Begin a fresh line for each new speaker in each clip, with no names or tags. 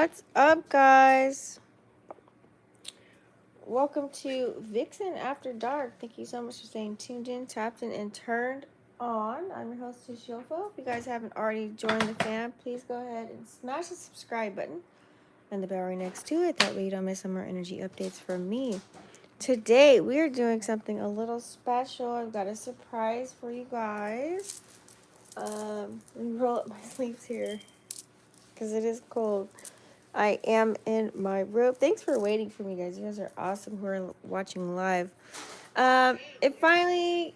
What's up, guys? Welcome to Vixen After Dark. Thank you so much for staying tuned in, tapped in, and turned on. I'm your host, Officialvixen. If you guys haven't already joined the fam, please go ahead and smash the subscribe button and the bell right next to it. That way you don't miss some more energy updates from me. Today, we are doing something a little special. I've got a surprise for you guys. Let me roll up my sleeves here because it is cold. I am in my robe. Thanks for waiting for me, guys. You guys are awesome who are watching live. It finally...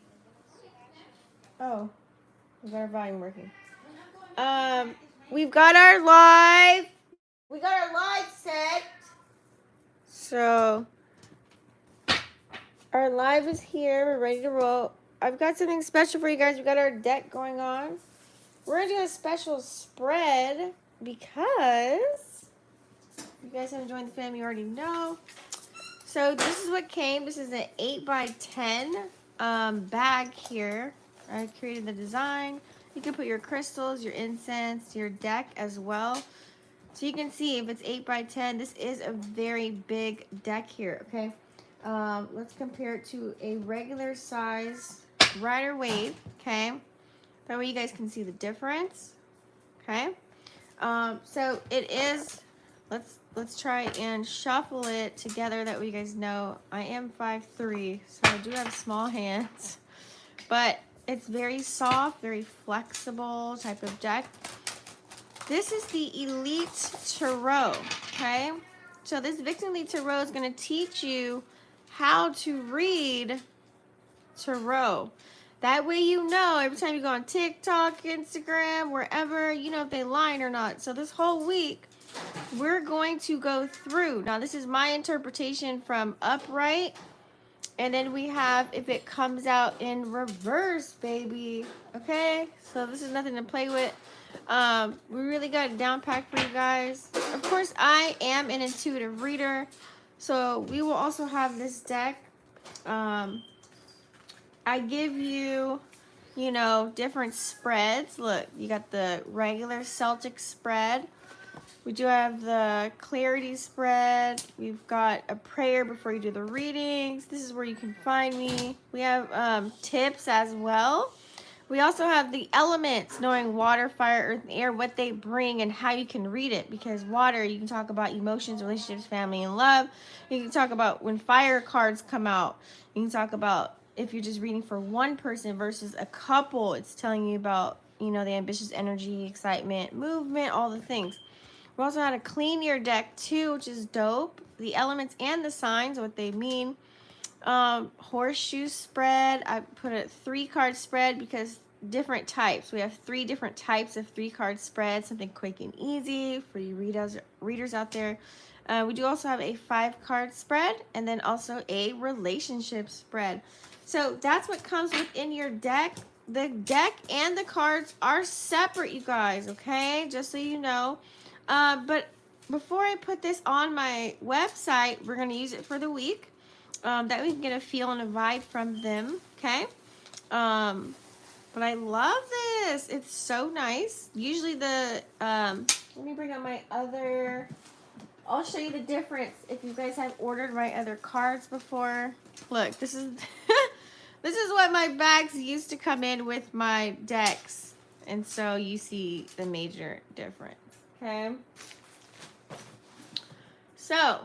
Oh, we got our volume working. We've got our live... We got our live set. So, our live is here. We're ready to roll. I've got something special for you guys. We got our deck going on. We're going to do a special spread because... you guys haven't joined the fam, you already know. So this is what came. This is an 8x10 bag here. I created the design. You can put your crystals, your incense, your deck as well. So you can see if it's 8x10, this is a very big deck here, okay? Let's compare it to a regular size Rider Wave, okay? That way you guys can see the difference, okay? So it is... Let's try and shuffle it together. That way you guys know I am 5'3", so I do have small hands. But it's very soft, very flexible type of deck. This is the Elite Tarot, okay? So this Vixen Elite Tarot is going to teach you how to read tarot. That way you know every time you go on TikTok, Instagram, wherever, you know if they lying or not. So this whole week, we're going to go through. Now, this is my interpretation from upright. And then we have if it comes out in reverse, baby. Okay? So this is nothing to play with. We really got it down packed for you guys. Of course, I am an intuitive reader. So we will also have this deck. I give you, you know, different spreads. Look, you got the regular Celtic spread. We do have the clarity spread. We've got a prayer before you do the readings. This is where you can find me. We have tips as well. We also have the elements, knowing water, fire, earth, and air, what they bring and how you can read it. Because water, you can talk about emotions, relationships, family, and love. You can talk about when fire cards come out. You can talk about if you're just reading for one person versus a couple. It's telling you about, you know, the ambitious energy, excitement, movement, all the things. We also had to clean your deck too, which is dope. The elements and the signs, what they mean. Horseshoe spread. I put a 3-card spread because different types. We have 3 different types of 3-card spread. Something quick and easy for you readers out there. We do also have a 5-card spread and then also a relationship spread. So that's what comes within your deck. The deck and the cards are separate, you guys, okay? Just so you know. But before I put this on my website, we're going to use it for the week. That we can get a feel and a vibe from them, okay? But I love this. It's so nice. Usually the, let me bring out my other, I'll show you the difference if you guys have ordered my other cards before. Look, this is, this is what my bags used to come in with my decks. And so you see the major difference. Okay, so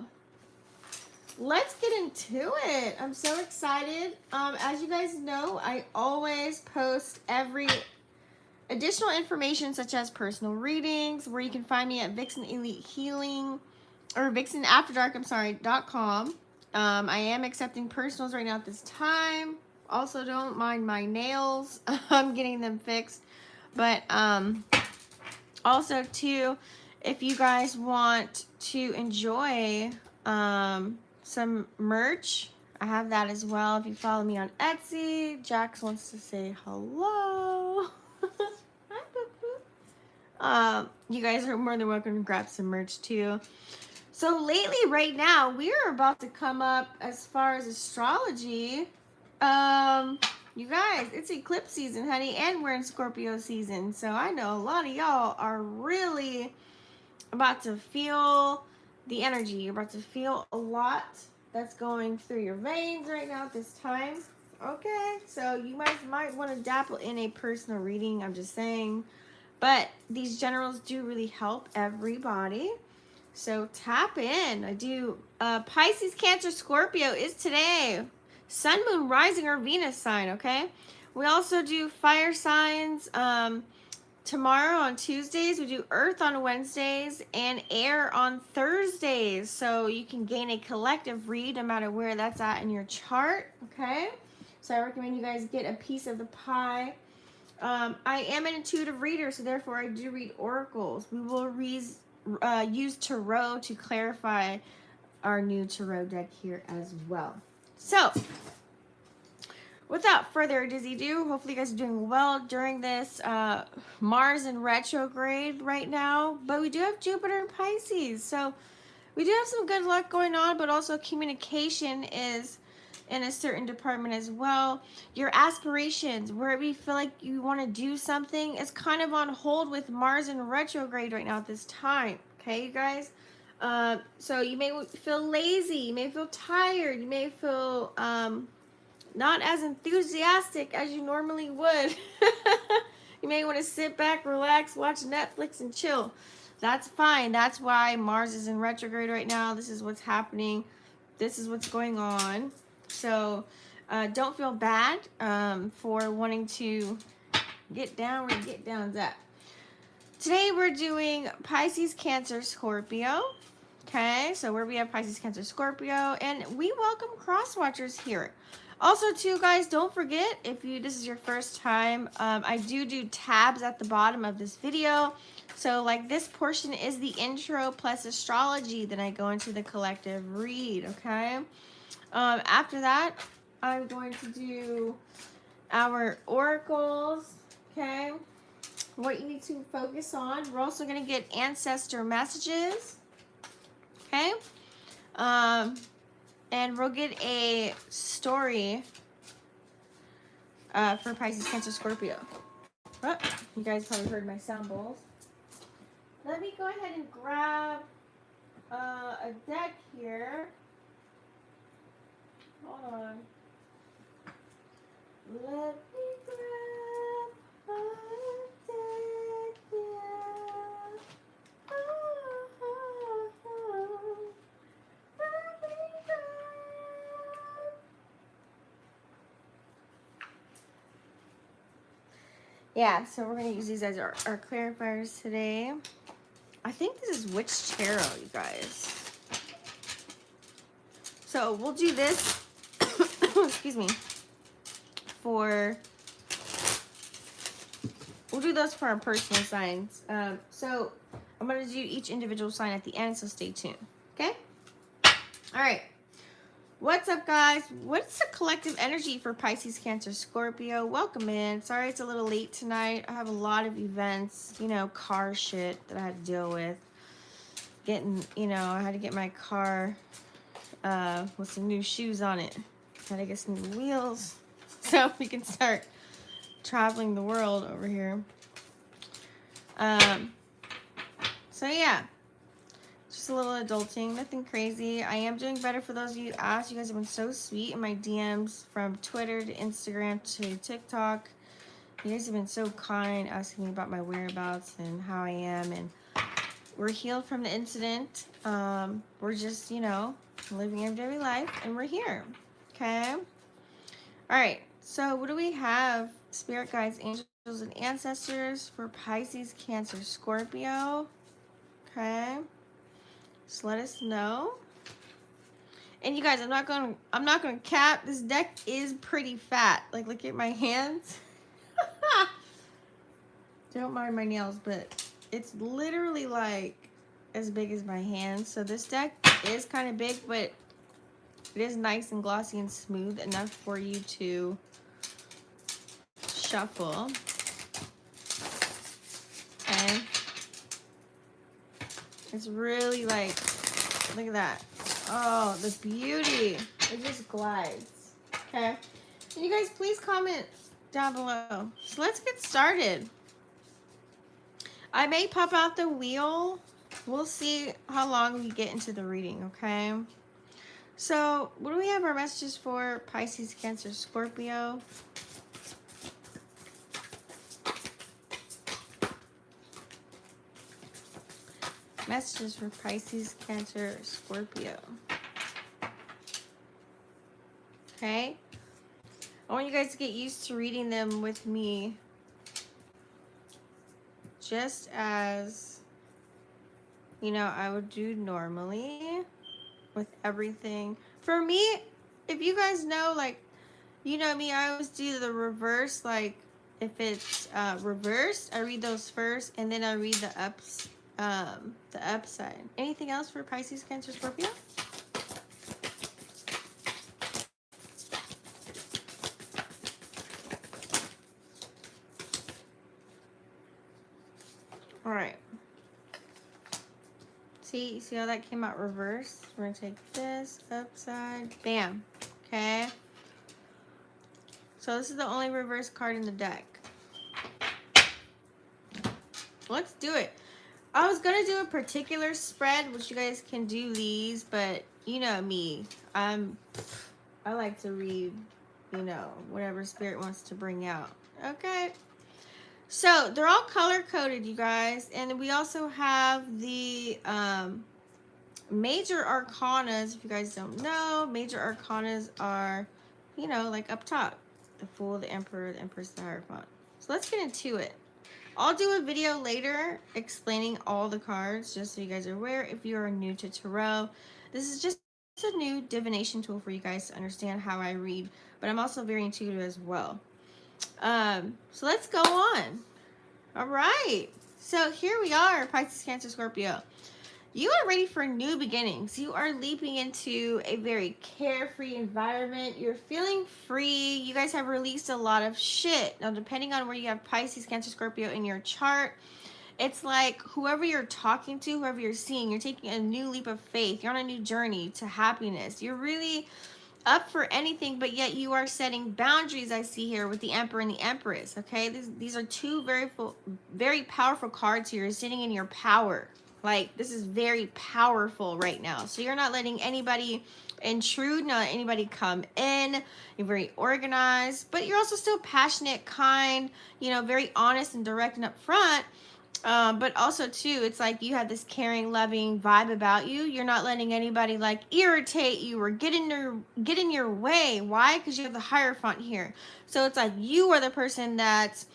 let's get into it. I'm so excited. As you guys know, I always post every additional information such as personal readings, where you can find me at Vixen Elite Healing or Vixenafterdark, I'm sorry, .com. I am accepting personals right now at this time. Also, don't mind my nails. I'm getting them fixed. But also, too, if you guys want to enjoy some merch, I have that as well. If you follow me on Etsy, Jax wants to say hello. Hi, Poo-Poo. You guys are more than welcome to grab some merch, too. So, lately, right now, we are about to come up as far as astrology. You guys, it's eclipse season, honey, and we're in Scorpio season. So I know a lot of y'all are really about to feel the energy. You're about to feel a lot that's going through your veins right now at this time. Okay, so you guys might want to dabble in a personal reading. I'm just saying. But these generals do really help everybody. So tap in. I do. Pisces, Cancer, Scorpio is today. Sun, Moon, Rising, or Venus sign, okay? We also do fire signs. Tomorrow on Tuesdays, we do Earth on Wednesdays and Air on Thursdays. So you can gain a collective read no matter where that's at in your chart, okay? So I recommend you guys get a piece of the pie. I am an intuitive reader, so therefore I do read oracles. We will use tarot to clarify our new tarot deck here as well. So, without further ado, hopefully you guys are doing well during this Mars in retrograde right now. But we do have Jupiter in Pisces, so we do have some good luck going on, but also communication is in a certain department as well. Your aspirations, wherever you feel like you want to do something, is kind of on hold with Mars in retrograde right now at this time. Okay, you guys? So you may feel lazy, you may feel tired, you may feel not as enthusiastic as you normally would. You may want to sit back, relax, watch Netflix, and chill. That's fine. That's why Mars is in retrograde right now. This is what's happening. This is what's going on. So don't feel bad for wanting to get down where get down's at. Today we're doing Pisces, Cancer, Scorpio. Okay, so where we have Pisces, Cancer, Scorpio, and we welcome cross watchers here. Also, too, guys, don't forget, if this is your first time, I do tabs at the bottom of this video. So, like, this portion is the intro plus astrology. Then I go into the collective read, okay? After that, I'm going to do our oracles, okay? What you need to focus on. We're also going to get ancestor messages, okay? And we'll get a story for Pisces, Cancer, Scorpio. Oh, you guys probably heard my sound bowls. Let me go ahead and grab a deck here. Hold on. Let me grab a deck here. Yeah, so we're going to use these as our clarifiers today. I think this is Witch Tarot, you guys. So we'll do this, excuse me, we'll do those for our personal signs. So I'm going to do each individual sign at the end, so stay tuned, okay? All right. What's up, guys? What's the collective energy for Pisces, Cancer, Scorpio? Welcome in. Sorry it's a little late tonight. I have a lot of events, you know, car shit that I had to deal with. I had to get my car with some new shoes on it. Had to get some new wheels so we can start traveling the world over here. So yeah. Just a little adulting, nothing crazy. I am doing better for those of you who asked. You guys have been so sweet in my DMs from Twitter to Instagram to TikTok. You guys have been so kind, asking me about my whereabouts and how I am. And we're healed from the incident. We're just, living our daily life, and we're here. Okay? All right. So what do we have? Spirit guides, angels, and ancestors for Pisces, Cancer, Scorpio. Okay. Just let us know. And you guys, I'm not gonna cap. This deck is pretty fat. Like, look at my hands. Don't mind my nails, but it's literally like as big as my hands. So this deck is kind of big, but it is nice and glossy and smooth enough for you to shuffle. Okay. It's really like, look at that. Oh, the beauty. It just glides. Okay. And you guys, please comment down below. So let's get started. I may pop out the wheel We'll see how long we get into the reading, okay? So, what do we have our messages for? Pisces, Cancer, Scorpio. Messages for Pisces, Cancer, Scorpio. Okay? I want you guys to get used to reading them with me, just as, you know, I would do normally with everything. For me, if you guys know, like, you know me, I always do the reverse. Like, if it's reversed, I read those first, and then I read the upside. Anything else for Pisces, Cancer, Scorpio? All right. See how that came out reverse? We're gonna take this upside, bam. Okay. So this is the only reverse card in the deck. Let's do it. I was gonna do a particular spread, which you guys can do these, but you know me, I like to read, you know, whatever spirit wants to bring out. Okay. So they're all color coded, you guys, and we also have the major arcanas. If you guys don't know, major arcanas are, you know, like up top, the Fool, the Emperor, the Empress, the Hierophant. So let's get into it. I'll do a video later explaining all the cards, just so you guys are aware. If you are new to tarot, this is just a new divination tool for you guys to understand how I read, but I'm also very intuitive as well. So let's go on. All right. So here we are, Pisces, Cancer, Scorpio. You are ready for new beginnings. You are leaping into a very carefree environment. You're feeling free. You guys have released a lot of shit. Now, depending on where you have Pisces, Cancer, Scorpio in your chart, it's like whoever you're talking to, whoever you're seeing, you're taking a new leap of faith. You're on a new journey to happiness. You're really up for anything, but yet you are setting boundaries. I see here with the Emperor and the Empress. Okay, these are two very powerful cards here. You're sitting in your power. Like, this is very powerful right now. So you're not letting anybody intrude, not anybody come in. You're very organized, but you're also still passionate, kind, you know, very honest and direct and upfront. But also too, it's like you have this caring, loving vibe about you. You're not letting anybody like irritate you or get in your way. Why? Because you have the Hierophant here. So it's like you are the person that's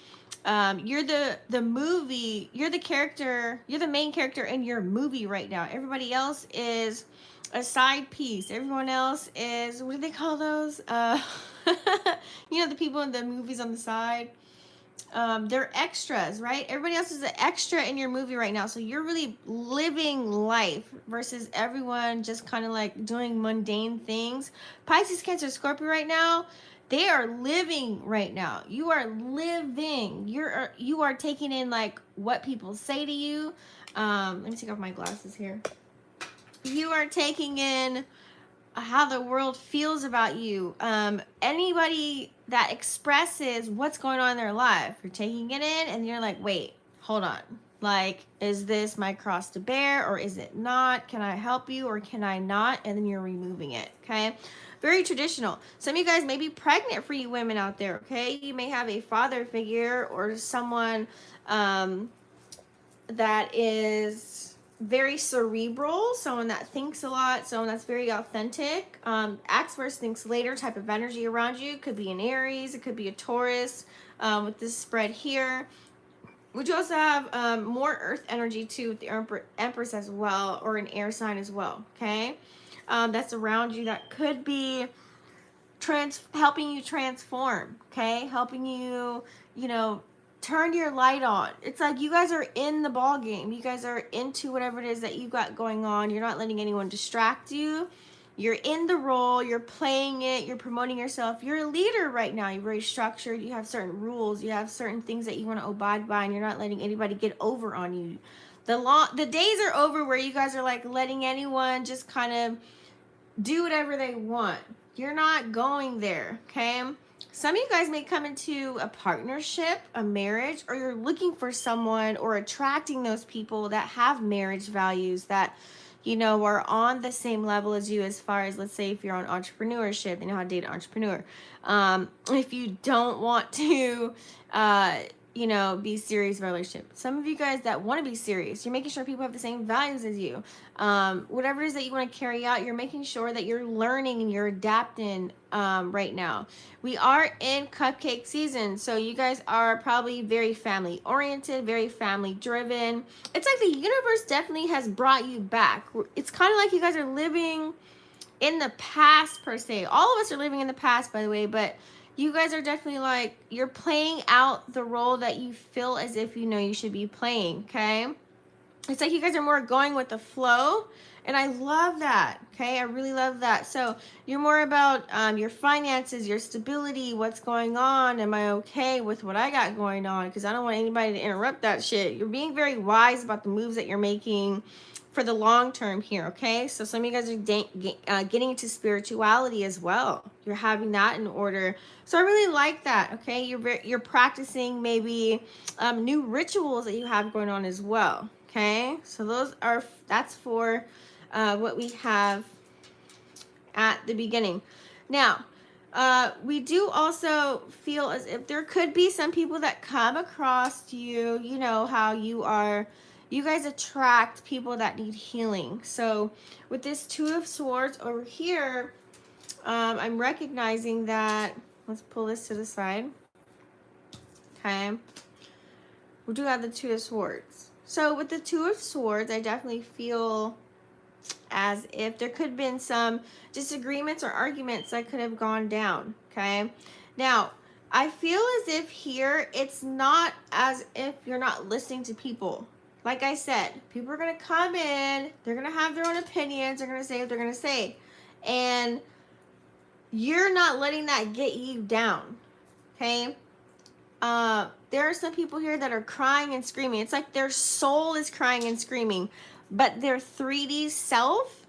you're the movie, you're the character, you're the main character in your movie right now. Everybody else is a side piece. Everyone else is, what do they call those? You know, the people in the movies on the side. They're extras, right? Everybody else is an extra in your movie right now. So you're really living life versus everyone just kind of like doing mundane things. Pisces, Cancer, Scorpio right now, they are living right now. You are living. You are taking in like what people say to you. Let me take off my glasses here. You are taking in how the world feels about you. Anybody that expresses what's going on in their life, you're taking it in and you're like, wait, hold on. Like, is this my cross to bear or is it not? Can I help you or can I not? And then you're removing it, okay? Very traditional. Some of you guys may be pregnant, for you women out there, okay? You may have a father figure or someone that is very cerebral, someone that thinks a lot, someone that's very authentic, acts first, thinks later type of energy around you. Could be an Aries, it could be a Taurus with this spread here. Would you also have more earth energy too with the Empress as well, or an air sign as well, okay? That's around you that could be helping you transform, okay? Helping you, you know, turn your light on. It's like you guys are in the ball game. You guys are into whatever it is that you got going on. You're not letting anyone distract you. You're in the role. You're playing it. You're promoting yourself. You're a leader right now. You're very structured. You have certain rules. You have certain things that you want to abide by, and you're not letting anybody get over on you. The days are over where you guys are like letting anyone just kind of do whatever they want. You're not going there, okay? Some of you guys may come into a partnership, a marriage, or you're looking for someone or attracting those people that have marriage values that, you know, are on the same level as you as far as, let's say, if you're on entrepreneurship, you know how to date an entrepreneur. If you don't want to, you know, be serious about a relationship. Some of you guys that want to be serious, you're making sure people have the same values as you. Whatever it is that you want to carry out, you're making sure that you're learning and you're adapting right now. We are in cupcake season, so you guys are probably very family oriented, very family driven. It's like the universe definitely has brought you back. It's kind of like you guys are living in the past per se. All of us are living in the past, by the way, but you guys are definitely like, you're playing out the role that you feel as if you know you should be playing, okay? It's like you guys are more going with the flow, and I love that, okay? I really love that. So you're more about your finances, your stability, what's going on. Am I okay with what I got going on? Because I don't want anybody to interrupt that shit. You're being very wise about the moves that you're making for the long term here, okay? So some of you guys are getting into spirituality as well. You're having that in order. So I really like that, okay? You're practicing maybe new rituals that you have going on as well, okay? So that's for what we have at the beginning. Now, we do also feel as if there could be some people that come across you, you know, how you guys attract people that need healing. So with this Two of Swords over here, I'm recognizing that, let's pull this to the side. Okay. We do have the Two of Swords. So with the Two of Swords, I definitely feel as if there could have been some disagreements or arguments that could have gone down, okay? Now, I feel as if here, it's not as if you're not listening to people. Like I said, people are going to come in, they're going to have their own opinions, they're going to say what they're going to say. And you're not letting that get you down, okay? There are some people here that are crying and screaming. It's like their soul is crying and screaming, but their 3D self,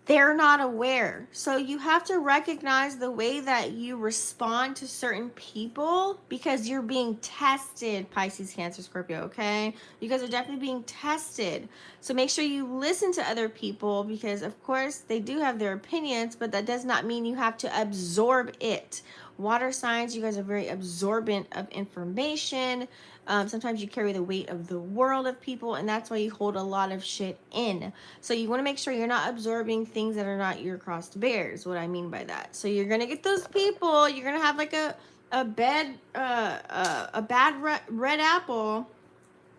they're not aware. So you have to recognize the way that you respond to certain people because you're being tested, Pisces, Cancer, Scorpio, okay? You guys are definitely being tested. So make sure you listen to other people because, of course, they do have their opinions, but that does not mean you have to absorb it. Water signs, you guys are very absorbent of information. Sometimes you carry the weight of the world of people, and that's why you hold a lot of shit in. So you want to make sure you're not absorbing things that are not your crossed bears, what I mean by that. So you're going to get those people, you're going to have like a bad red apple,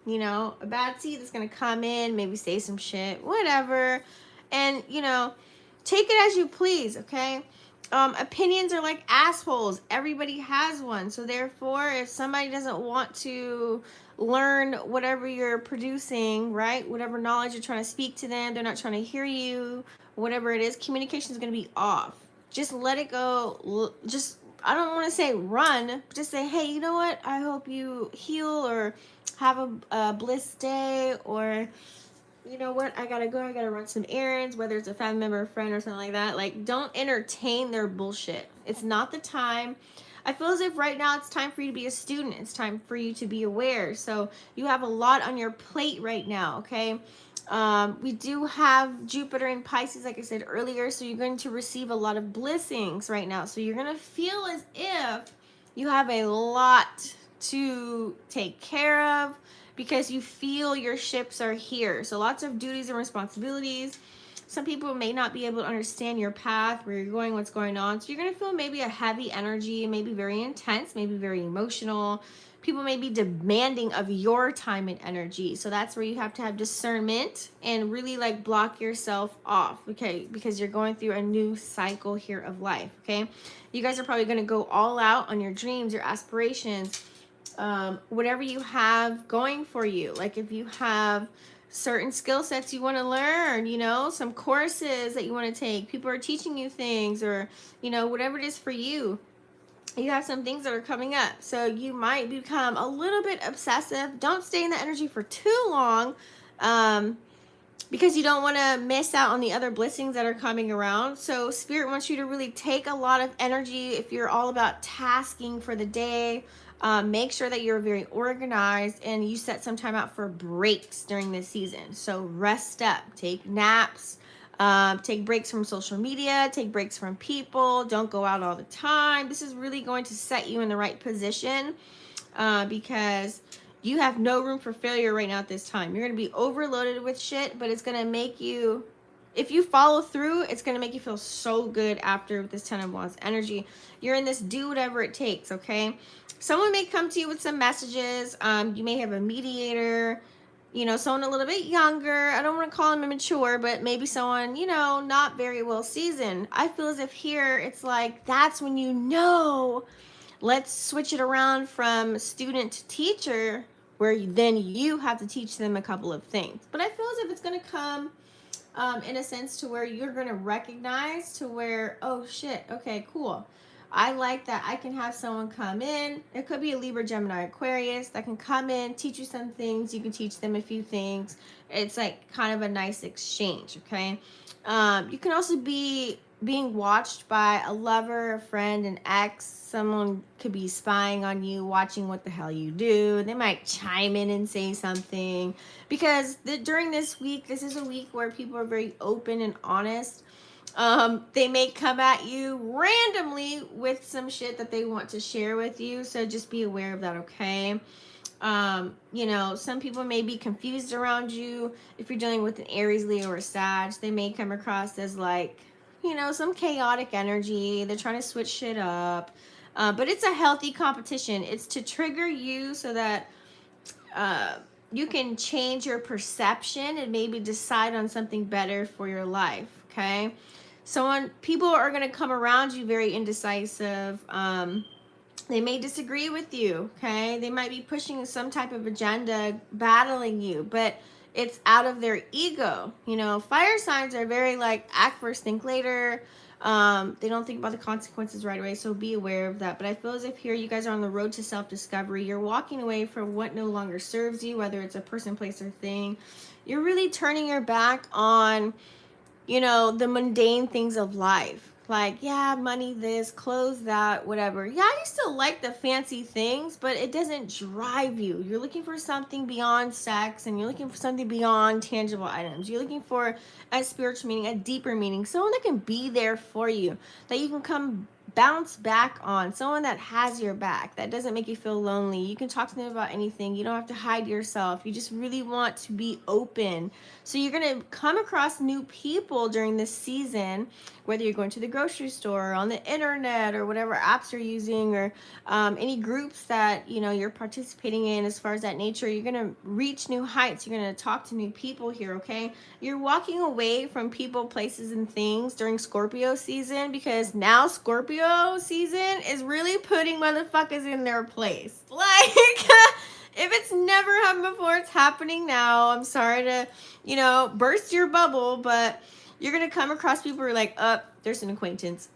you know, a bad seed that's going to come in, maybe say some shit, whatever. And, you know, take it as you please, okay? Opinions are like assholes. Everybody has one. So therefore, if somebody doesn't want to learn whatever you're producing, right? Whatever knowledge you're trying to speak to them, they're not trying to hear you, whatever it is, communication is going to be off. Just let it go. Just, I don't want to say run, but just say, hey, you know what? I hope you heal or have a bliss day, or you know what, I gotta go, I gotta run some errands, whether it's a family member, a friend, or something like that. Like, don't entertain their bullshit. It's not the time. I feel as if right now it's time for you to be a student. It's time for you to be aware. So you have a lot on your plate right now, okay? We do have Jupiter in Pisces, like I said earlier, so you're going to receive a lot of blessings right now. So you're going to feel as if you have a lot to take care of, because you feel your ships are here. So lots of duties and responsibilities. Some people may not be able to understand your path, where you're going, what's going on. So you're going to feel maybe a heavy energy, maybe very intense, maybe very emotional. People may be demanding of your time and energy. So that's where you have to have discernment and really like block yourself off, okay? Because you're going through a new cycle here of life, okay? You guys are probably going to go all out on your dreams, your aspirations, whatever you have going for you. Like if you have certain skill sets you want to learn, you know, some courses that you want to take, people are teaching you things, or, you know, whatever it is for you, you have some things that are coming up. So you might become a little bit obsessive. Don't stay in the energy for too long. because you don't want to miss out on the other blessings that are coming around. So Spirit wants you to really take a lot of energy. If you're all about tasking for the day, make sure that you're very organized and you set some time out for breaks during this season. So rest up, take naps, take breaks from social media, take breaks from people, don't go out all the time. This is really going to set you in the right position, because you have no room for failure right now at this time. You're going to be overloaded with shit, but it's going to make you, if you follow through, it's going to make you feel so good after this 10 of Wands energy. You're in this do whatever it takes, okay? Someone may come to you with some messages. You may have a mediator, you know, someone a little bit younger. I don't want to call them immature, but maybe someone, you know, not very well seasoned. I feel as if here it's like that's when you know, let's switch it around from student to teacher, where then you have to teach them a couple of things. But I feel as if it's going to come in a sense to where you're going to recognize to where, oh shit, okay, cool. I like that I can have someone come in. It could be a Libra, Gemini, Aquarius that can come in, teach you some things. You can teach them a few things. It's like kind of a nice exchange, okay? You can also be being watched by a lover, a friend, an ex. Someone could be spying on you, watching what the hell you do. They might chime in and say something, because during this week, this is a week where people are very open and honest. They may come at you randomly with some shit that they want to share with you, so just be aware of that, okay? You know, some people may be confused around you. If you're dealing with an Aries, Leo, or Sag, they may come across as like, you know, some chaotic energy. They're trying to switch shit up. But it's a healthy competition. It's to trigger you so that you can change your perception and maybe decide on something better for your life, okay? People are going to come around you very indecisive. They may disagree with you, okay? They might be pushing some type of agenda, battling you, but it's out of their ego. You know, fire signs are very like act first, think later. They don't think about the consequences right away, so be aware of that. But I feel as if here you guys are on the road to self-discovery. You're walking away from what no longer serves you, whether it's a person, place, or thing. You're really turning your back on, you know, the mundane things of life. Like, yeah, money, this, clothes, that, whatever. Yeah, you still like the fancy things, but it doesn't drive you. You're looking for something beyond sex, and you're looking for something beyond tangible items. You're looking for a spiritual meaning, a deeper meaning, someone that can be there for you, that you can come bounce back on, someone that has your back, that doesn't make you feel lonely. You can talk to them about anything. You don't have to hide yourself. You just really want to be open. So you're going to come across new people during this season, whether you're going to the grocery store or on the internet or whatever apps you're using, or any groups that, you know, you're participating in as far as that nature. You're going to reach new heights. You're going to talk to new people here, okay? You're walking away from people, places, and things during Scorpio season, because now Scorpio season is really putting motherfuckers in their place. Like, if it's never happened before, it's happening now. I'm sorry to, you know, burst your bubble, but you're going to come across people who are like, there's an acquaintance.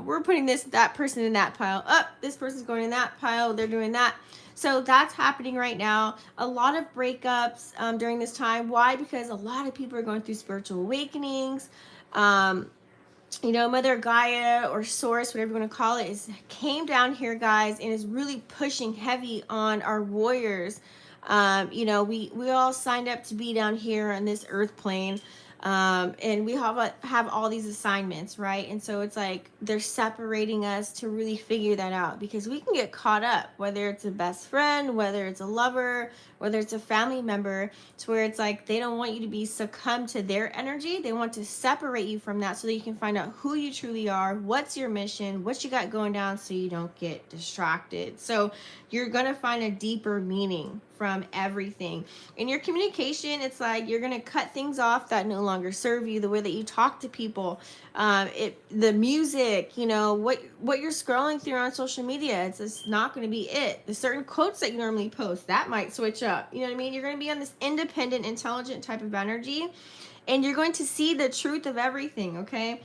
We're putting that person in that pile. This person's going in that pile. They're doing that. So that's happening right now. A lot of breakups during this time. Why? Because a lot of people are going through spiritual awakenings. You know, Mother Gaia or Source, whatever you want to call it, came down here, guys, and is really pushing heavy on our warriors. You know, we all signed up to be down here on this earth plane. And we have all these assignments, right? And so it's like they're separating us to really figure that out, because we can get caught up, whether it's a best friend, whether it's a lover, whether it's a family member, to where it's like they don't want you to be succumb to their energy. They want to separate you from that so that you can find out who you truly are, what's your mission, what you got going down, so you don't get distracted. So you're going to find a deeper meaning from everything. In your communication, it's like you're going to cut things off that no longer serve you. The way that you talk to people, the music, you know, what you're scrolling through on social media, it's just not going to be it. The certain quotes that you normally post, that might switch up. You know what I mean? You're going to be on this independent, intelligent type of energy, and you're going to see the truth of everything, okay?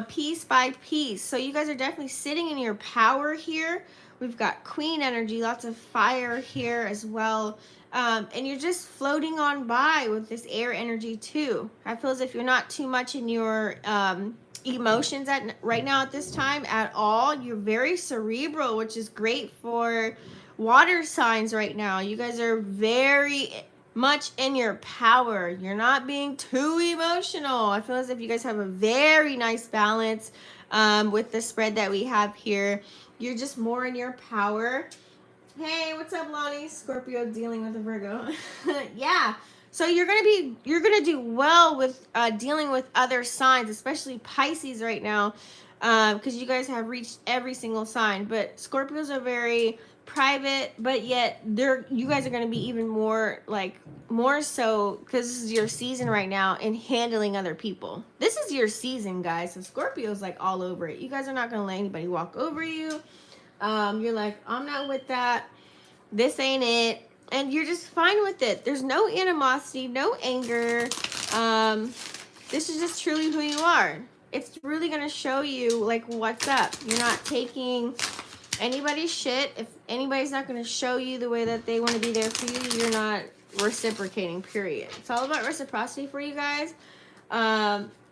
Piece by piece. So you guys are definitely sitting in your power here. We've got Queen energy, lots of fire here as well. And you're just floating on by with this air energy too. I feel as if you're not too much in your emotions right now at this time at all. You're very cerebral, which is great for water signs right now. You guys are very much in your power. You're not being too emotional. I feel as if you guys have a very nice balance with the spread that we have here. You're just more in your power. Hey, what's up, Lonnie? Scorpio dealing with a Virgo. Yeah. So you're gonna do well with dealing with other signs, especially Pisces right now, because you guys have reached every single sign. But Scorpios are very private, but yet you guys are gonna be even more so because this is your season right now in handling other people. This is your season, guys. So Scorpio's like all over it. You guys are not gonna let anybody walk over you. You're like, I'm not with that. This ain't it. And you're just fine with it. There's no animosity, no anger. This is just truly who you are. It's really going to show you, like, what's up. You're not taking anybody's shit. If anybody's not going to show you the way that they want to be there for you, you're not reciprocating, period. It's all about reciprocity for you guys.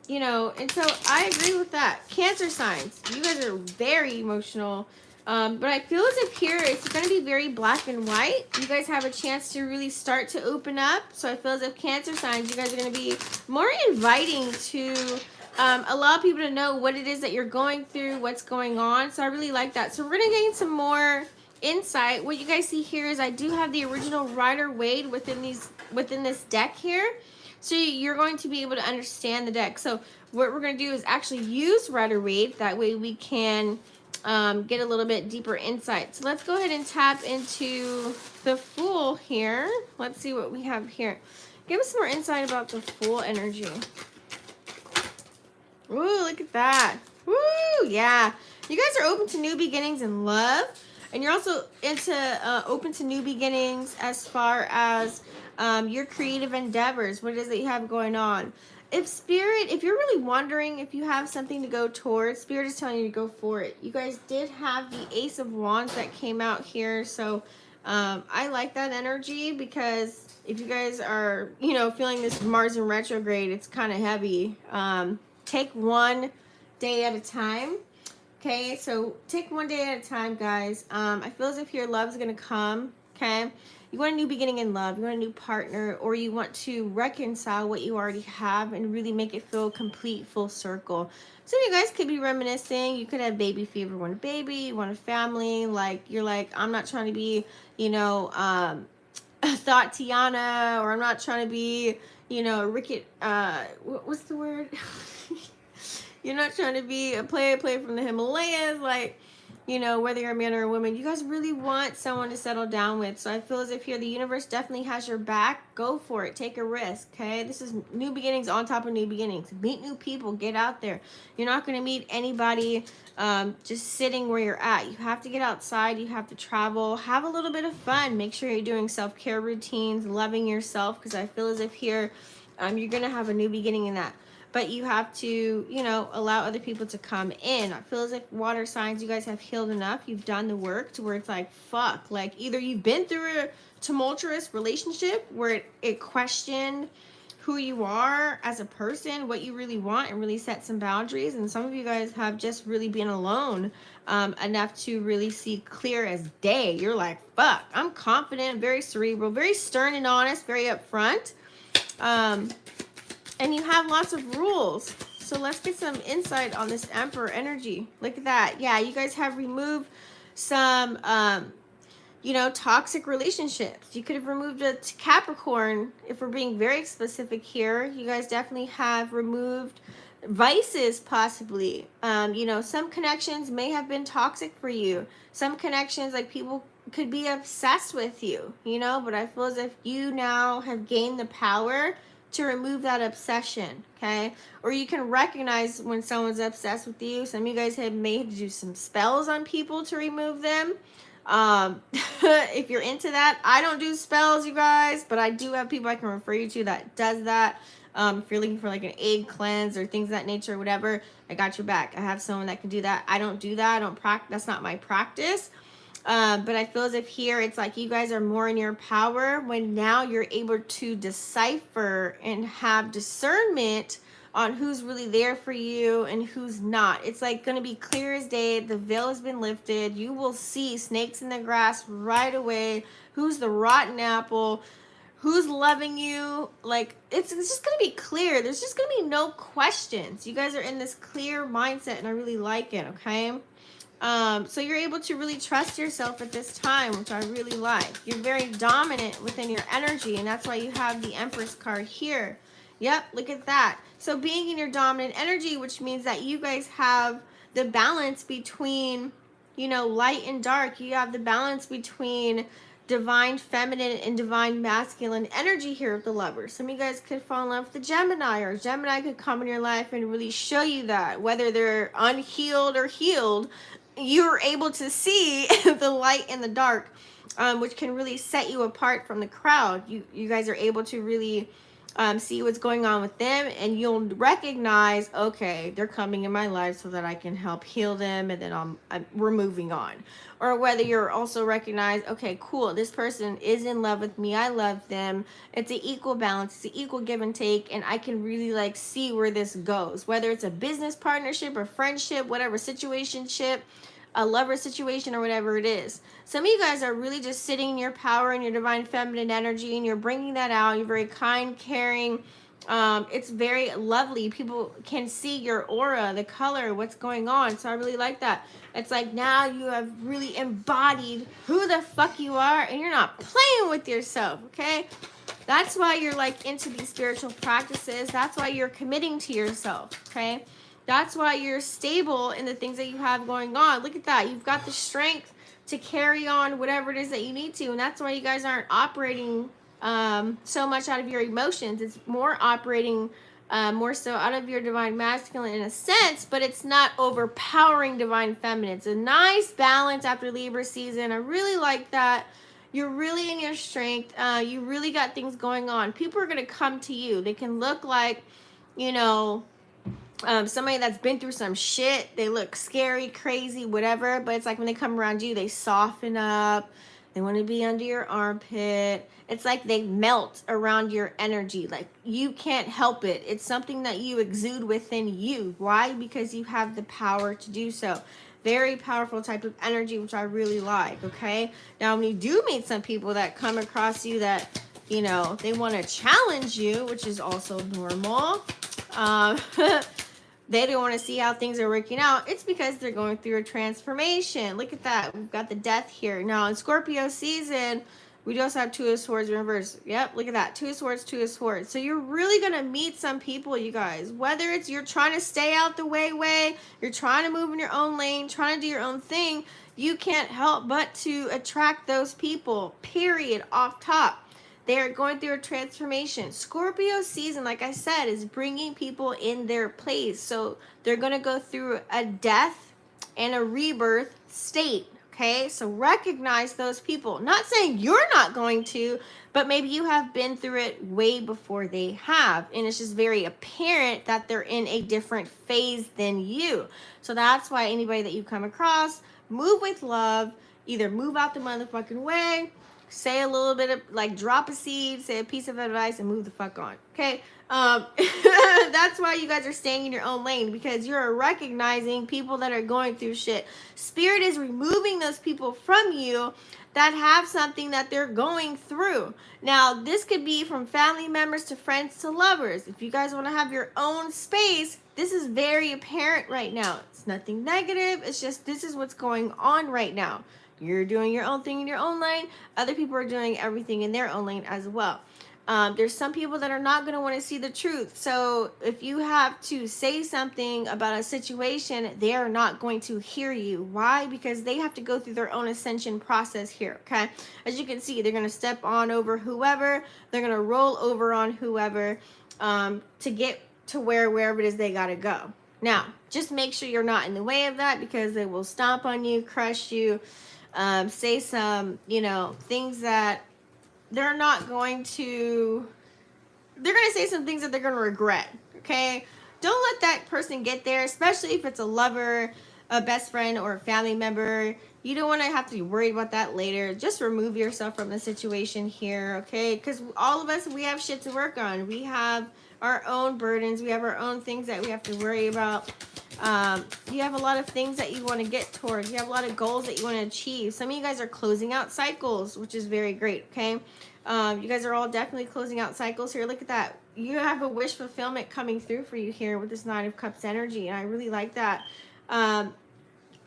You know, and so I agree with that. Cancer signs. You guys are very emotional. But I feel as if here it's going to be very black and white. You guys have a chance to really start to open up. So I feel as if Cancer signs, you guys are going to be more inviting to allow people to know what it is that you're going through, what's going on. So I really like that. So we're going to gain some more insight. What you guys see here is I do have the original Rider-Waite within this deck here. So you're going to be able to understand the deck. So what we're going to do is actually use Rider-Waite. That way we can get a little bit deeper insight. So let's go ahead and tap into the Fool here. Let's see what we have here. Give us some more insight about the Fool energy. Ooh, look at that. Woo, yeah. You guys are open to new beginnings in love. And you're also open to new beginnings as far as your creative endeavors. What it is that you have going on. If you're really wondering if you have something to go towards, Spirit is telling you to go for it. You guys did have the Ace of Wands that came out here. So I like that energy because if you guys are, you know, feeling this Mars in retrograde, it's kind of heavy. Take one day at a time. Okay, so take one day at a time, guys. I feel as if your love's going to come, okay? You want a new beginning in love, you want a new partner, or you want to reconcile what you already have and really make it feel complete, full circle. Some of you guys could be reminiscing. You could have baby fever, want a baby, you want a family. Like, you're like, I'm not trying to be, you know, Thotiana, or I'm not trying to be, you know, what's the word? You're not trying to be a play from the Himalayas, like, you know, whether you're a man or a woman, you guys really want someone to settle down with. So I feel as if here the universe definitely has your back. Go for it. Take a risk, okay? This is new beginnings on top of new beginnings. Meet new people. Get out there. You're not going to meet anybody just sitting where you're at. You have to get outside. You have to travel. Have a little bit of fun. Make sure you're doing self-care routines, loving yourself, because I feel as if here you're going to have a new beginning in that. But you have to, you know, allow other people to come in. I feel as if water signs, you guys have healed enough. You've done the work to where it's like, fuck. Like, either you've been through a tumultuous relationship where it questioned who you are as a person, what you really want, and really set some boundaries. And some of you guys have just really been alone enough to really see clear as day. You're like, fuck, I'm confident, very cerebral, very stern and honest, very upfront. And you have lots of rules. So let's get some insight on this Emperor energy. Look at that. Yeah, you guys have removed some, you know, toxic relationships. You could have removed a Capricorn, if we're being very specific here. You guys definitely have removed vices, possibly. You know, some connections may have been toxic for you. Some connections, like, people could be obsessed with you, you know, but I feel as if you now have gained the power to remove that obsession, okay? Or you can recognize when someone's obsessed with you. Some of you guys may have to do some spells on people to remove them. If you're into that, I don't do spells, you guys, but I do have people I can refer you to that does that. If you're looking for like an egg cleanse or things of that nature or whatever, I got your back. I have someone that can do that. I don't do that. I don't practice. That's not my practice. But I feel as if here it's like you guys are more in your power when now you're able to decipher and have discernment on who's really there for you and who's not. It's like going to be clear as day. The veil has been lifted. You will see snakes in the grass right away. Who's the rotten apple? Who's loving you? Like, it's just going to be clear. There's just going to be no questions. You guys are in this clear mindset, and I really like it, okay? So you're able to really trust yourself at this time, which I really like. You're very dominant within your energy, and that's why you have the Empress card here. Yep, look at that. So being in your dominant energy, which means that you guys have the balance between, you know, light and dark. You have the balance between divine feminine and divine masculine energy here with the Lovers. Some of you guys could fall in love with the Gemini, or Gemini could come in your life and really show you that, whether they're unhealed or healed, you're able to see the light and the dark, which can really set you apart from the crowd. You guys are able to really see what's going on with them, and you'll recognize, okay, they're coming in my life so that I can help heal them, and then we're moving on. Or whether you're also recognize, okay, cool, this person is in love with me, I love them, it's an equal balance, it's an equal give and take, and I can really like see where this goes, whether it's a business partnership or friendship, whatever situationship, a lover situation, or whatever it is. Some of you guys are really just sitting in your power and your divine feminine energy, and you're bringing that out. You're very kind, caring. It's very lovely. People can see your aura, the color, what's going on. So I really like that. It's like now you have really embodied who the fuck you are, and you're not playing with yourself, okay? That's why you're like into these spiritual practices. That's why you're committing to yourself, okay? That's why you're stable in the things that you have going on. Look at that. You've got the strength to carry on whatever it is that you need to. And that's why you guys aren't operating so much out of your emotions. It's more operating more so out of your divine masculine in a sense, but it's not overpowering divine feminine. It's a nice balance after Libra season. I really like that. You're really in your strength. You really got things going on. People are going to come to you. They can look like, you know, somebody that's been through some shit. They look scary, crazy, whatever, but it's like when they come around you, they soften up. They want to be under your armpit. It's like they melt around your energy. Like you can't help it. It's something that you exude within you. Why? Because you have the power to do so. Very powerful type of energy, which I really like, okay? Now, when you do meet some people that come across you that, you know, they want to challenge you, which is also normal. They don't want to see how things are working out. It's because they're going through a transformation. Look at that. We've got the Death here. Now, in Scorpio season, we also have Two of Swords in reverse. Yep, look at that. Two of Swords, Two of Swords. So you're really going to meet some people, you guys. Whether it's you're trying to stay out the way, you're trying to move in your own lane, trying to do your own thing, you can't help but to attract those people, period, off top. They're going through a transformation. Scorpio season, like I said, is bringing people in their place. So they're going to go through a death and a rebirth state. Okay, so recognize those people. Not saying you're not going to, but maybe you have been through it way before they have. And it's just very apparent that they're in a different phase than you. So that's why anybody that you come across, move with love. Either move out the motherfucking way, say a little bit of, like, drop a seed, say a piece of advice, and move the fuck on, okay? That's why you guys are staying in your own lane, because you're recognizing people that are going through shit. Spirit is removing those people from you that have something that they're going through. Now, this could be from family members to friends to lovers. If you guys want to have your own space, this is very apparent right now. It's nothing negative. It's just this is what's going on right now. You're doing your own thing in your own lane. Other people are doing everything in their own lane as well. There's some people that are not going to want to see the truth. So if you have to say something about a situation, they are not going to hear you. Why? Because they have to go through their own ascension process here, okay? As you can see, they're going to step on over whoever. They're going to roll over on whoever to get to wherever it is they got to go. Now, just make sure you're not in the way of that, because they will stomp on you, crush you, say some, you know, things that they're not going to, they're going to say some things that they're going to regret, okay? Don't let that person get there, especially if it's a lover. a best friend or a family member. You don't want to have to be worried about that later. Just remove yourself from the situation here, okay? Because all of us, we have shit to work on. We have our own burdens. We have our own things that we have to worry about. You have a lot of things that you want to get towards. You have a lot of goals that you want to achieve. Some of you guys are closing out cycles, which is very great, okay? You guys are all definitely closing out cycles here. Look at that. You have a wish fulfillment coming through for you here with this Nine of Cups energy, and I really like that.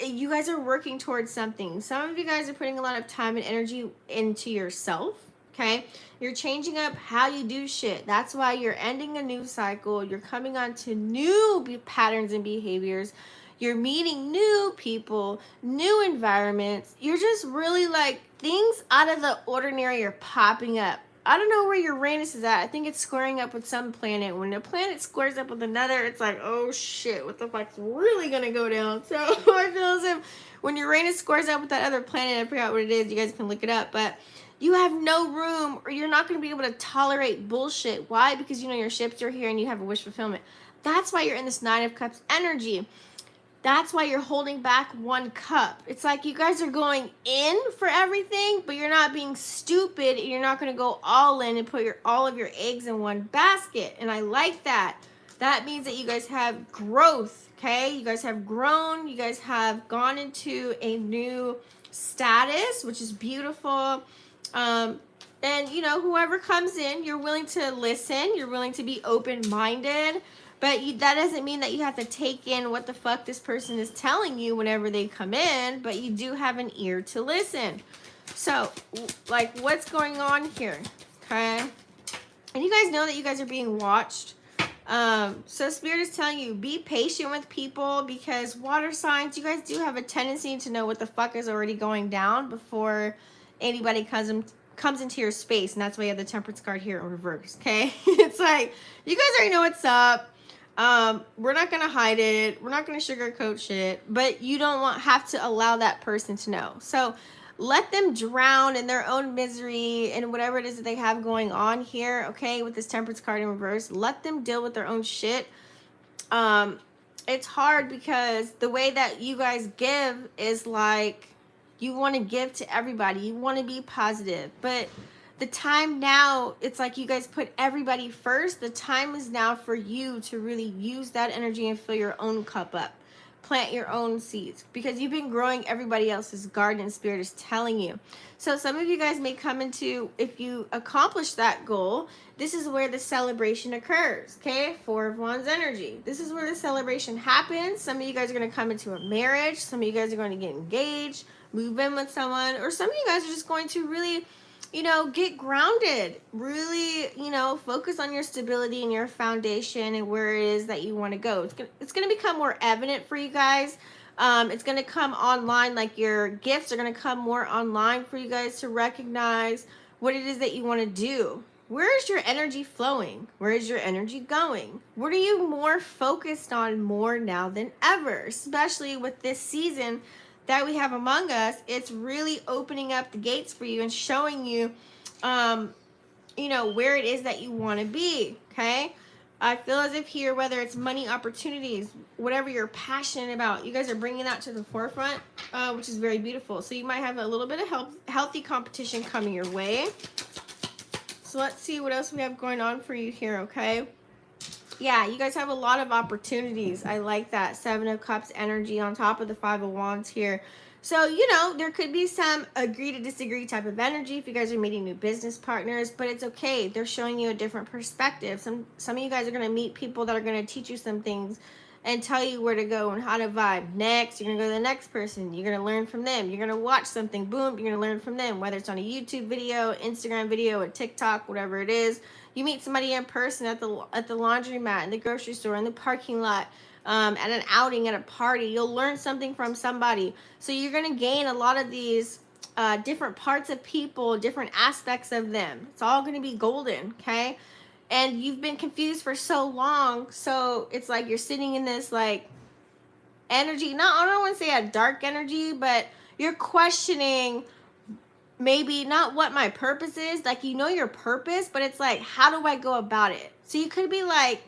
You guys are working towards something. Some of you guys are putting a lot of time and energy into yourself, okay? You're changing up how you do shit. That's why you're ending a new cycle. You're coming on to new patterns and behaviors. You're meeting new people, new environments. You're just really like, things out of the ordinary are popping up. I don't know where Uranus is at. I think it's squaring up with some planet. When a planet squares up with another, it's like, oh shit, what the fuck's really gonna go down? So I feel as if when Uranus squares up with that other planet, I forgot what it is, you guys can look it up, but you have no room, or you're not gonna be able to tolerate bullshit. Why? Because you know your ships are here and you have a wish fulfillment. That's why you're in this Nine of Cups energy. That's why you're holding back one cup. It's like you guys are going in for everything, but you're not being stupid, and you're not going to go all in and put all of your eggs in one basket. And I like that. That means that you guys have growth, okay? You guys have grown. You guys have gone into a new status, which is beautiful. And, you know, whoever comes in, you're willing to listen. You're willing to be open-minded. But that doesn't mean that you have to take in what the fuck this person is telling you whenever they come in, but you do have an ear to listen. So, like, what's going on here, okay? And you guys know that you guys are being watched. So Spirit is telling you, be patient with people, because water signs, you guys do have a tendency to know what the fuck is already going down before anybody comes into your space. And that's why you have the Temperance card here in reverse, okay? It's like, you guys already know what's up. We're not going to hide it. We're not going to sugarcoat shit, but you don't have to allow that person to know. So let them drown in their own misery and whatever it is that they have going on here. Okay. With this Temperance card in reverse, let them deal with their own shit. It's hard because the way that you guys give is like, you want to give to everybody. You want to be positive, but the time now, it's like you guys put everybody first. The time is now for you to really use that energy and fill your own cup up. Plant your own seeds, because you've been growing everybody else's garden, Spirit is telling you. So some of you guys may come into, if you accomplish that goal, this is where the celebration occurs, okay? Four of Wands energy. This is where the celebration happens. Some of you guys are going to come into a marriage. Some of you guys are going to get engaged, move in with someone, or some of you guys are just going to really, you know, get grounded, really, you know, focus on your stability and your foundation and where it is that you want to go. It's going to become more evident for you guys. It's going to come online, like your gifts are going to come more online for you guys to recognize what it is that you want to do. Where is your energy flowing? Where is your energy going? What are you more focused on more now than ever, especially with this season that we have among us? It's really opening up the gates for you and showing you, you know, where it is that you want to be, okay? I feel as if here, whether it's money, opportunities, whatever you're passionate about, you guys are bringing that to the forefront, which is very beautiful. So you might have a little bit of healthy competition coming your way. So let's see what else we have going on for you here, okay? Yeah, you guys have a lot of opportunities. I like that. Seven of Cups energy on top of the Five of Wands here. So, you know, there could be some agree to disagree type of energy if you guys are meeting new business partners, but it's okay. They're showing you a different perspective. Some of you guys are going to meet people that are going to teach you some things and tell you where to go and how to vibe. Next, you're going to go to the next person. You're going to learn from them. You're going to watch something. Boom, you're going to learn from them, whether it's on a YouTube video, Instagram video, or TikTok, whatever it is. You meet somebody in person at the laundromat, in the grocery store, in the parking lot, at an outing, at a party. You'll learn something from somebody. So you're going to gain a lot of these different parts of people, different aspects of them. It's all going to be golden, okay? And you've been confused for so long, so it's like you're sitting in this like energy. I don't want to say a dark energy, but you're questioning maybe not what my purpose is. Like, you know your purpose, but it's like, how do I go about it? So you could be like,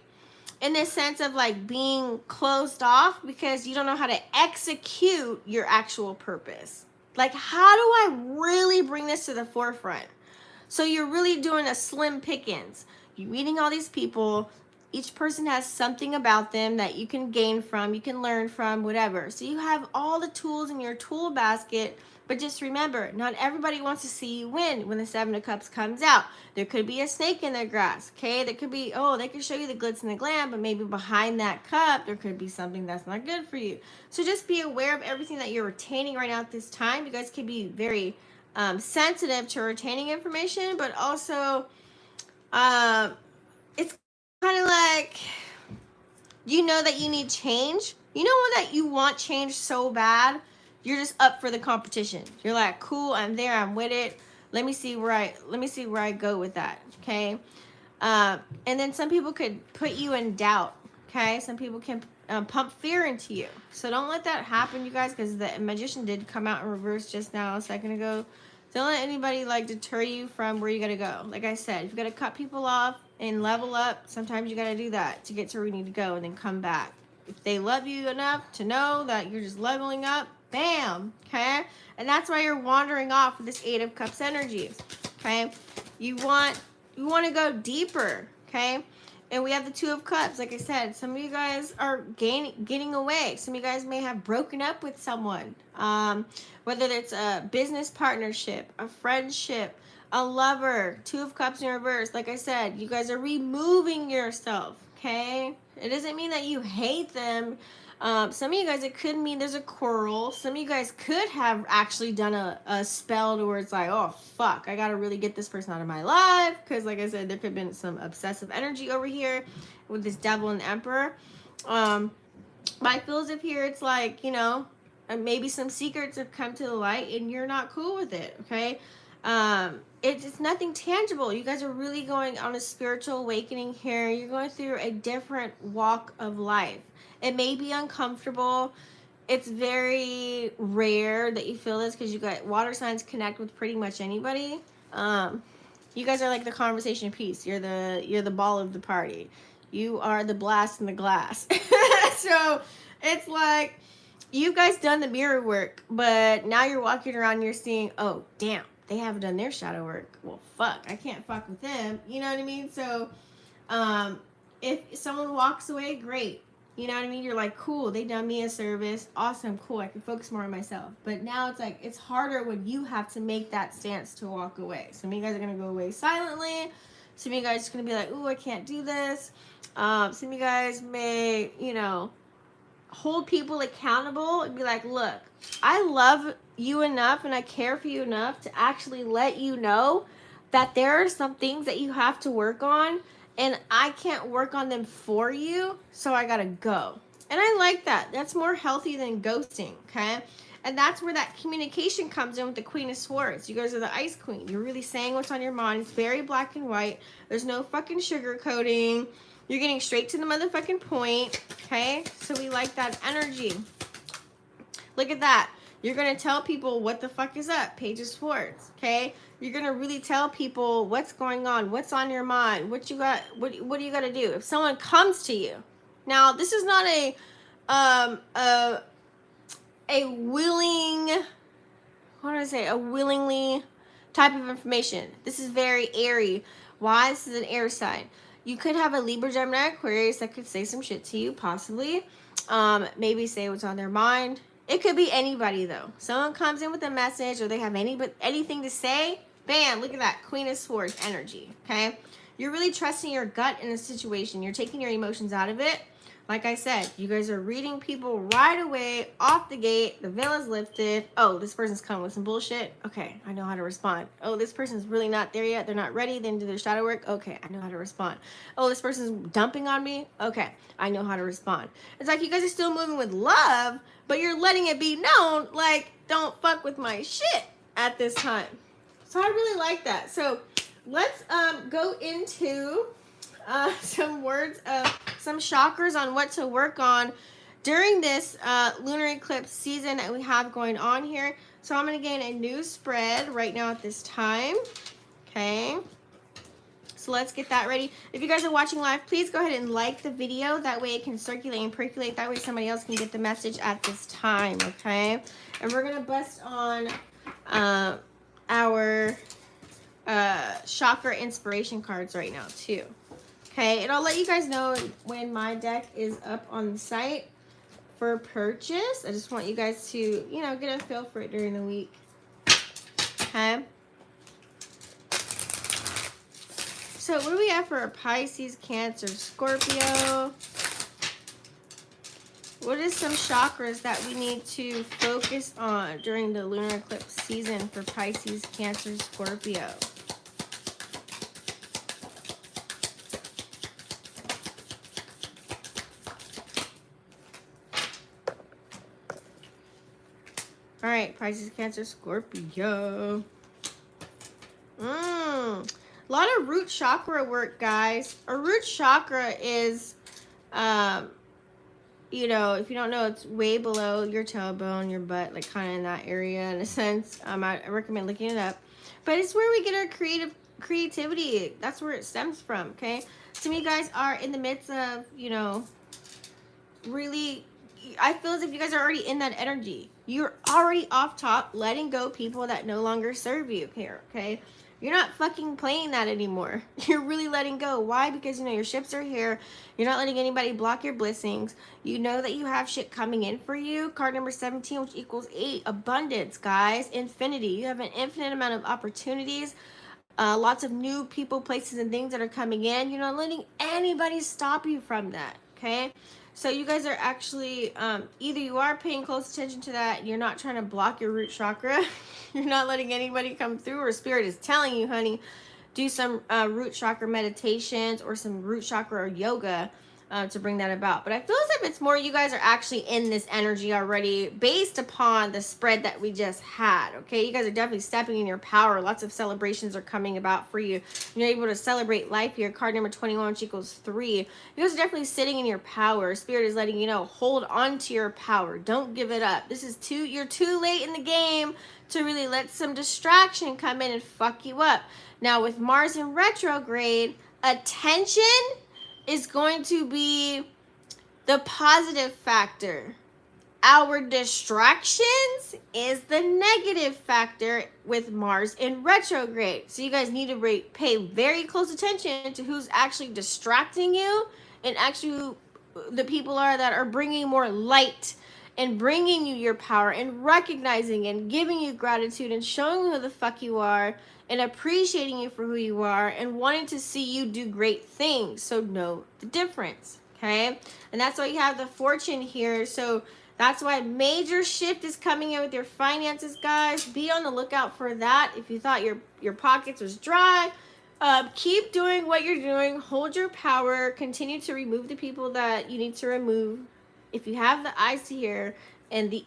in the sense of like being closed off because you don't know how to execute your actual purpose. Like, how do I really bring this to the forefront? So you're really doing a slim pickings. You're meeting all these people. Each person has something about them that you can gain from, you can learn from, whatever. So you have all the tools in your tool basket, but just remember, not everybody wants to see you win when the Seven of Cups comes out. There could be a snake in their grass, okay? There could be, oh, they could show you the glitz and the glam, but maybe behind that cup, there could be something that's not good for you. So just be aware of everything that you're retaining right now at this time. You guys can be very sensitive to retaining information, but also it's kind of like, you know that you need change. You know that you want change so bad. You're just up for the competition. You're like, cool, I'm there, I'm with it. Let me see where I go with that. Okay. And then some people could put you in doubt. Okay. Some people can pump fear into you. So don't let that happen, you guys, because the Magician did come out in reverse just now a second ago. Don't let anybody like deter you from where you gotta go. Like I said, if you gotta cut people off and level up, sometimes you gotta do that to get to where you need to go and then come back. If they love you enough to know that you're just leveling up, bam, okay? And that's why you're wandering off with this Eight of Cups energy, okay? You want to go deeper, okay? And we have the Two of Cups. Like I said, some of you guys are getting away. Some of you guys may have broken up with someone. Whether it's a business partnership, a friendship, a lover, Two of Cups in reverse. Like I said, you guys are removing yourself, okay? It doesn't mean that you hate them. Some of you guys, it could mean there's a quarrel. Some of you guys could have actually done a spell to where it's like, oh, fuck, I got to really get this person out of my life. Because, like I said, there could have been some obsessive energy over here with this Devil and Emperor. But I feel as if here it's like, you know, maybe some secrets have come to the light and you're not cool with it, okay? It's nothing tangible. You guys are really going on a spiritual awakening here. You're going through a different walk of life. It may be uncomfortable. It's very rare that you feel this because you got water signs connect with pretty much anybody. You guys are like the conversation piece. You're the ball of the party. You are the blast in the glass. So it's like you guys done the mirror work, but now you're walking around and you're seeing, oh damn, they haven't done their shadow work. Well, fuck, I can't fuck with them. You know what I mean? So if someone walks away, great. You know what I mean? You're like, cool, they done me a service. Awesome, cool, I can focus more on myself. But now it's like, it's harder when you have to make that stance to walk away. Some of you guys are going to go away silently. Some of you guys are going to be like, ooh, I can't do this. Some of you guys may, you know, hold people accountable and be like, look, I love you enough and I care for you enough to actually let you know that there are some things that you have to work on. And I can't work on them for you, so I gotta go. And I like that. That's more healthy than ghosting, okay? And that's where that communication comes in with the Queen of Swords. You guys are the Ice Queen. You're really saying what's on your mind. It's very black and white. There's no fucking sugarcoating. You're getting straight to the motherfucking point, okay? So we like that energy. Look at that. You're going to tell people what the fuck is up. Page of Swords, okay? You're going to really tell people what's going on, what's on your mind, what do you got to do? If someone comes to you. Now, this is not a willing, a willingly type of information. This is very airy. Why? This is an air sign. You could have a Libra, Gemini, Aquarius that could say some shit to you, possibly. Maybe say what's on their mind. It could be anybody, though. Someone comes in with a message or they have anything to say. Bam, look at that. Queen of Swords energy, okay? You're really trusting your gut in a situation. You're taking your emotions out of it. Like I said, you guys are reading people right away, off the gate. The veil is lifted. Oh, this person's coming with some bullshit. Okay, I know how to respond. Oh, this person's really not there yet. They're not ready. They didn't do their shadow work. Okay, I know how to respond. Oh, this person's dumping on me. Okay, I know how to respond. It's like you guys are still moving with love, but you're letting it be known, like, don't fuck with my shit at this time. So I really like that. So let's go into some words of some chakras on what to work on during this lunar eclipse season that we have going on here. So I'm going to gain a new spread right now at this time. Okay. So let's get that ready. If you guys are watching live, please go ahead and like the video. That way it can circulate and percolate. That way somebody else can get the message at this time, okay? And we're going to bust on our chakra inspiration cards right now too. Okay, and I'll let you guys know when my deck is up on the site for purchase. I just want you guys to, you know, get a feel for it during the week. Okay. So what do we have for Pisces, Cancer, Scorpio? What is some chakras that we need to focus on during the lunar eclipse season for Pisces, Cancer, Scorpio? All right, Pisces, Cancer, Scorpio. A lot of root chakra work, guys. A root chakra is, you know, if you don't know, it's way below your tailbone, your butt, like kind of in that area in a sense. I recommend looking it up. But it's where we get our creativity. That's where it stems from, okay? Some of you guys are in the midst of, you know, really, I feel as if you guys are already in that energy. You're already off top, letting go people that no longer serve you here, okay? You're not fucking playing that anymore. You're really letting go. Why? Because, you know, your ships are here. You're not letting anybody block your blessings. You know that you have shit coming in for you. Card number 17, which equals 8. Abundance, guys. Infinity. You have an infinite amount of opportunities. Lots of new people, places, and things that are coming in. You're not letting anybody stop you from that, okay? So you guys are actually, either you are paying close attention to that, you're not trying to block your root chakra, you're not letting anybody come through, or spirit is telling you, honey, do some root chakra meditations or some root chakra or yoga to bring that about. But I feel as if it's more you guys are actually in this energy already based upon the spread that we just had, okay? You guys are definitely stepping in your power. Lots of celebrations are coming about for you. You're able to celebrate life here. Card number 21, which equals 3. You guys are definitely sitting in your power. Spirit is letting you know, hold on to your power. Don't give it up. This is you're too late in the game to really let some distraction come in and fuck you up. Now with Mars in retrograde, attention is going to be the positive factor. Our distractions is the negative factor with Mars in retrograde. So you guys need to pay very close attention to who's actually distracting you and actually who the people are that are bringing more light and bringing you your power and recognizing and giving you gratitude and showing you who the fuck you are and appreciating you for who you are and wanting to see you do great things. So know the difference, okay? And that's why you have the fortune here. So that's why major shift is coming in with your finances, guys. Be on the lookout for that. If you thought your pockets was dry, keep doing what you're doing. Hold your power. Continue to remove the people that you need to remove. If you have the eyes to hear and the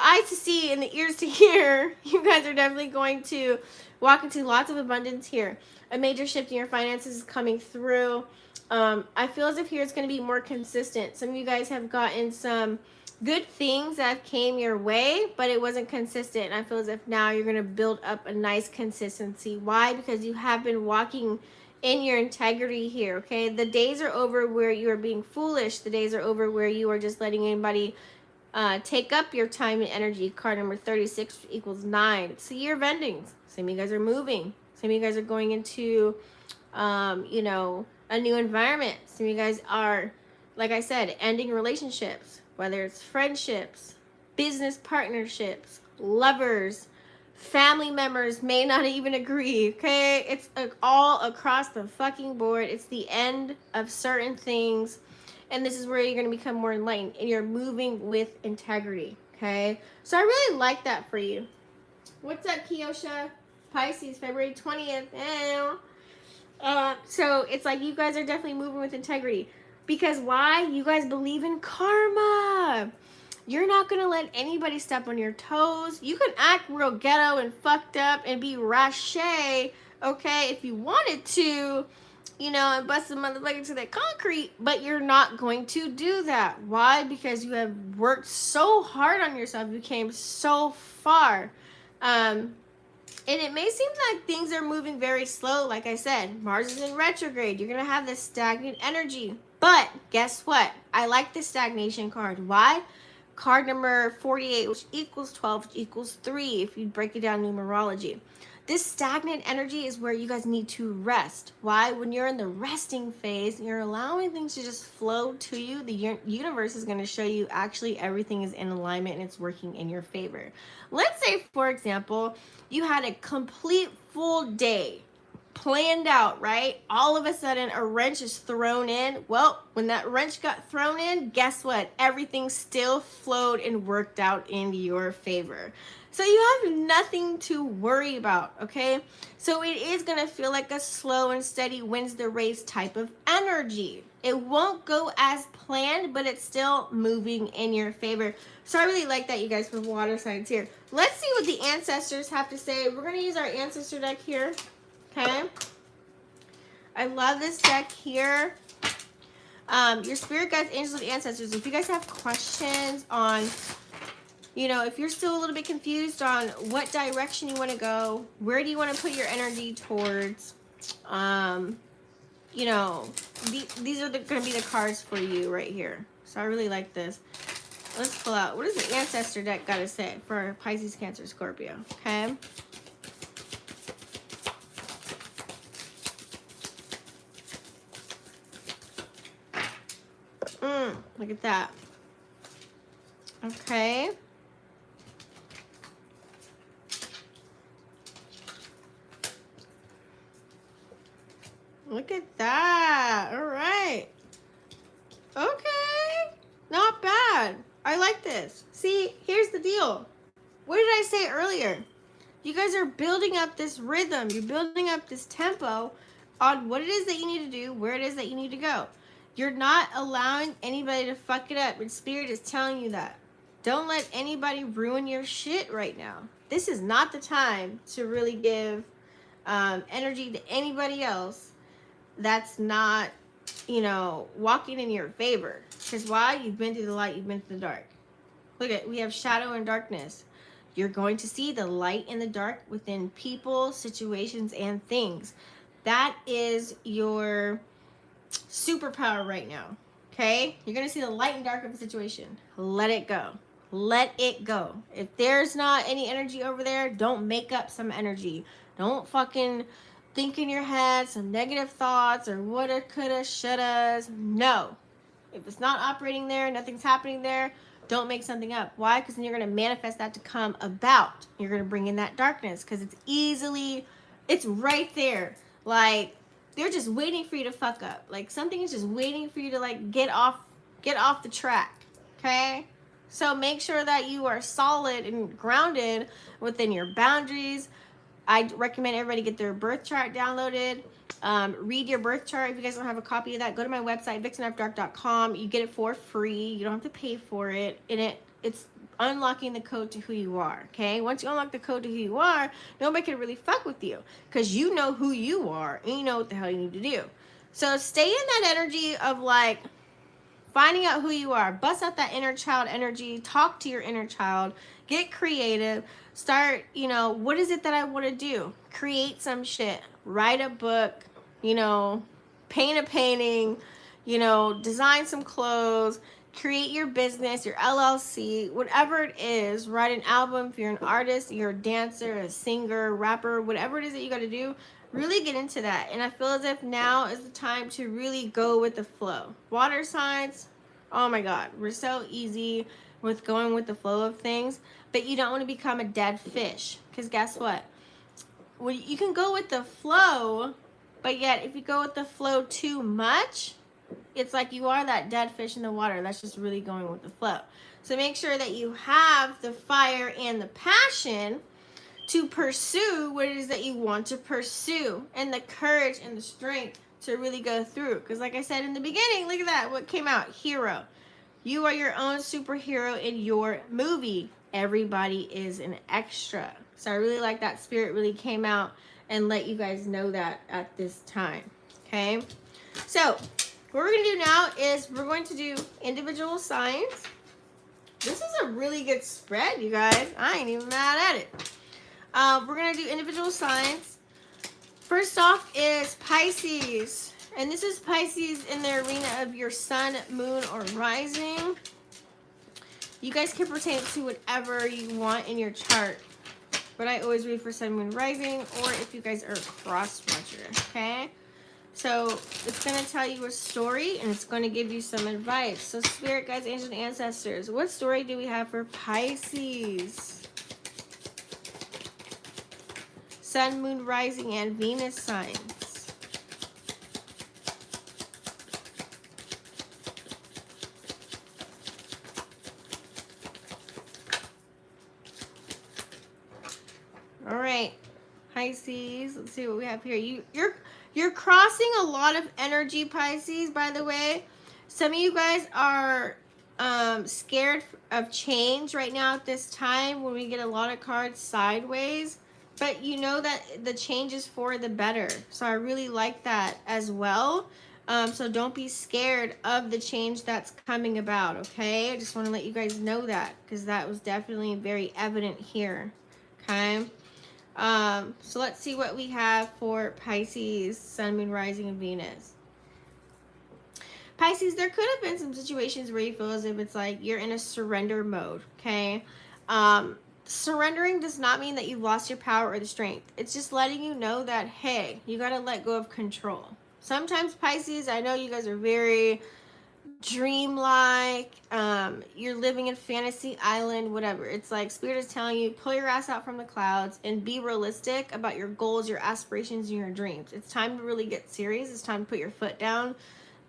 eyes to see and the ears to hear, you guys are definitely going to walk into lots of abundance here. A major shift in your finances is coming through. I feel as if here it's going to be more consistent. Some of you guys have gotten some good things that came your way, but it wasn't consistent. And I feel as if now you're going to build up a nice consistency. Why? Because you have been walking in your integrity here, okay? The days are over where you are being foolish. The days are over where you are just letting anybody take up your time and energy. Card number 36 equals 9. It's the year of endings. Some of you guys are moving. Some of you guys are going into, you know, a new environment. Some of you guys are, like I said, ending relationships, whether it's friendships, business partnerships, lovers, family members may not even agree, okay? It's all across the fucking board. It's the end of certain things, and this is where you're going to become more enlightened, and you're moving with integrity, okay? So I really like that for you. What's up, Kiosha? Pisces, February 20th. So it's like you guys are definitely moving with integrity. Because why? You guys believe in karma. You're not going to let anybody step on your toes. You can act real ghetto and fucked up and be rache, okay, if you wanted to, you know, and bust the motherfucker to that concrete, but you're not going to do that. Why? Because you have worked so hard on yourself. You came so far. And it may seem like things are moving very slow. Like I said, Mars is in retrograde. You're going to have this stagnant energy. But guess what? I like the stagnation card. Why? Card number 48, which equals 12, which equals 3, if you break it down numerology. This stagnant energy is where you guys need to rest. Why? When you're in the resting phase, you're allowing things to just flow to you. The universe is going to show you actually everything is in alignment and it's working in your favor. Let's say, for example, you had a complete full day planned out, right? All of a sudden a wrench is thrown in. Well, when that wrench got thrown in, guess what? Everything still flowed and worked out in your favor. So you have nothing to worry about, okay? So it is going to feel like a slow and steady wins the race type of energy. It won't go as planned, but it's still moving in your favor. So I really like that, you guys, for water signs here. Let's see what the ancestors have to say. We're going to use our ancestor deck here, okay? I love this deck here. Your spirit guides, angels, and ancestors. If you guys have questions on, you know, if you're still a little bit confused on what direction you want to go, where do you want to put your energy towards, you know, these are going to be the cards for you right here. So I really like this. Let's pull out. What does the ancestor deck got to say for Pisces, Cancer, Scorpio? Okay. Look at that. Okay. Look at that. All right. Okay. Not bad. I like this. See, here's the deal. What did I say earlier? You guys are building up this rhythm. You're building up this tempo on what it is that you need to do, where it is that you need to go. You're not allowing anybody to fuck it up, and Spirit is telling you that. Don't let anybody ruin your shit right now. This is not the time to really give energy to anybody else that's not, you know, walking in your favor. Because why? You've been through the light, you've been through the dark. Look at, we have shadow and darkness. You're going to see the light and the dark within people, situations, and things. That is your superpower right now. Okay? You're going to see the light and dark of the situation. Let it go. Let it go. If there's not any energy over there, don't make up some energy. Don't fucking think in your head some negative thoughts or woulda, coulda, shouldas. No. If it's not operating there, nothing's happening there, don't make something up. Why? Because then you're going to manifest that to come about. You're going to bring in that darkness because it's right there. Like, they're just waiting for you to fuck up. Like, something is just waiting for you to, like, get off the track. Okay? So make sure that you are solid and grounded within your boundaries. I recommend everybody get their birth chart downloaded. Read your birth chart. If you guys don't have a copy of that, go to my website, vixenafterdark.com. You get it for free. You don't have to pay for it. And it's unlocking the code to who you are. Okay? Once you unlock the code to who you are, nobody can really fuck with you because you know who you are and you know what the hell you need to do. So stay in that energy of, like, finding out who you are. Bust out that inner child energy. Talk to your inner child. Get creative. Start, you know, what is it that I want to do? Create some shit. Write a book, you know, paint a painting, you know, design some clothes, create your business, your LLC, whatever it is. Write an album if you're an artist, you're a dancer, a singer, rapper, whatever it is that you got to do. Really get into that. And I feel as if now is the time to really go with the flow. Water signs, oh my God, we're so easy with going with the flow of things, but you don't want to become a dead fish. Because guess what? Well, you can go with the flow, but yet if you go with the flow too much, it's like you are that dead fish in the water. That's just really going with the flow. So make sure that you have the fire and the passion to pursue what it is that you want to pursue, and the courage and the strength to really go through. Because like I said in the beginning, look at that, what came out, hero. You are your own superhero in your movie. Everybody is an extra. So I really like that Spirit really came out and let you guys know that at this time. Okay, so what we're going to do now is we're going to do individual signs. This is a really good spread, you guys. I ain't even mad at it. We're going to do individual signs. First off is Pisces. And this is Pisces in the arena of your sun, moon, or rising. You guys can pertain to whatever you want in your chart. But I always read for sun, moon, rising, or if you guys are a cross watcher, okay? So it's going to tell you a story, and it's going to give you some advice. So spirit guides, angels, and ancestors, what story do we have for Pisces? Sun, moon, rising, and Venus signs. All right, Pisces. Let's see what we have here. You're crossing a lot of energy, Pisces. By the way, some of you guys are scared of change right now at this time when we get a lot of cards sideways. But you know that the change is for the better. So I really like that as well. So don't be scared of the change that's coming about, okay? I just want to let you guys know that because that was definitely very evident here, okay? So let's see what we have for Pisces, Sun, Moon, Rising, and Venus. Pisces, there could have been some situations where you feel as if it's like you're in a surrender mode, okay? Surrendering does not mean that you've lost your power or the strength. It's just letting you know that, hey, you got to let go of control. Sometimes, Pisces, I know you guys are very dreamlike, you're living in fantasy island, whatever. It's like spirit is telling you, pull your ass out from the clouds and be realistic about your goals, your aspirations, and your dreams. It's time to really get serious. It's time to put your foot down.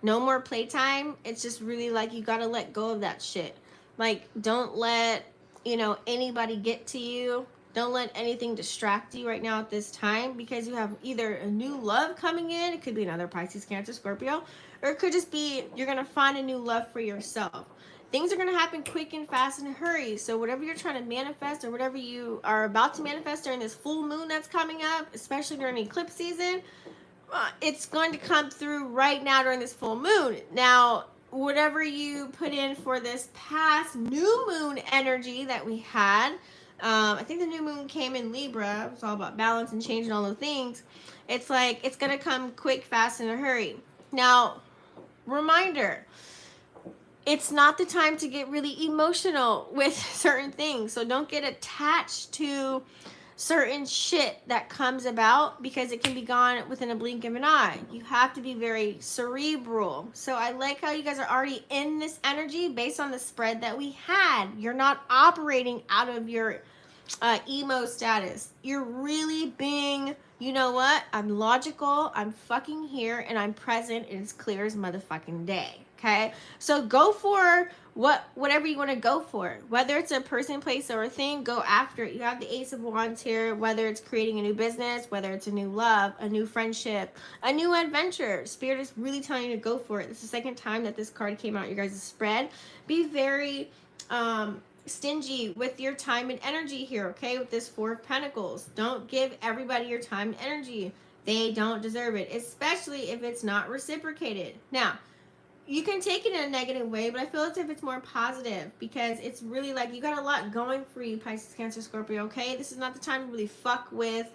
No more playtime. It's just really like you got to let go of that shit. Like, don't let anybody get to you. Don't let anything distract you right now at this time, because you have either a new love coming in. It could be another Pisces, Cancer, Scorpio, or it could just be you're going to find a new love for yourself. Things are going to happen quick and fast and hurry. So whatever you're trying to manifest or whatever you are about to manifest during this full moon that's coming up, especially during eclipse season, it's going to come through right now during this full moon. Now, whatever you put in for this past new moon energy that we had, I think the new moon came in Libra. It's all about balance and change and all those things. It's like it's going to come quick, fast, in a hurry. Now, reminder, it's not the time to get really emotional with certain things. So don't get attached to certain shit that comes about, because it can be gone within a blink of an eye. You have to be very cerebral. So I like how you guys are already in this energy based on the spread that we had. You're not operating out of your emo status. You're really being, you know what? I'm logical, I'm fucking here, and I'm present, and it's clear as motherfucking day. Okay? So go for whatever you want to go for. Whether it's a person, place, or a thing, go after it. You have the Ace of Wands here, whether it's creating a new business, whether it's a new love, a new friendship, a new adventure. Spirit is really telling you to go for it. This is the second time that this card came out in your guys' spread. Be very stingy with your time and energy here, okay? With this Four of Pentacles. Don't give everybody your time and energy. They don't deserve it, especially if it's not reciprocated. Now, you can take it in a negative way, but I feel as if it's more positive, because it's really like you got a lot going for you, Pisces, Cancer, Scorpio, okay? This is not the time to really fuck with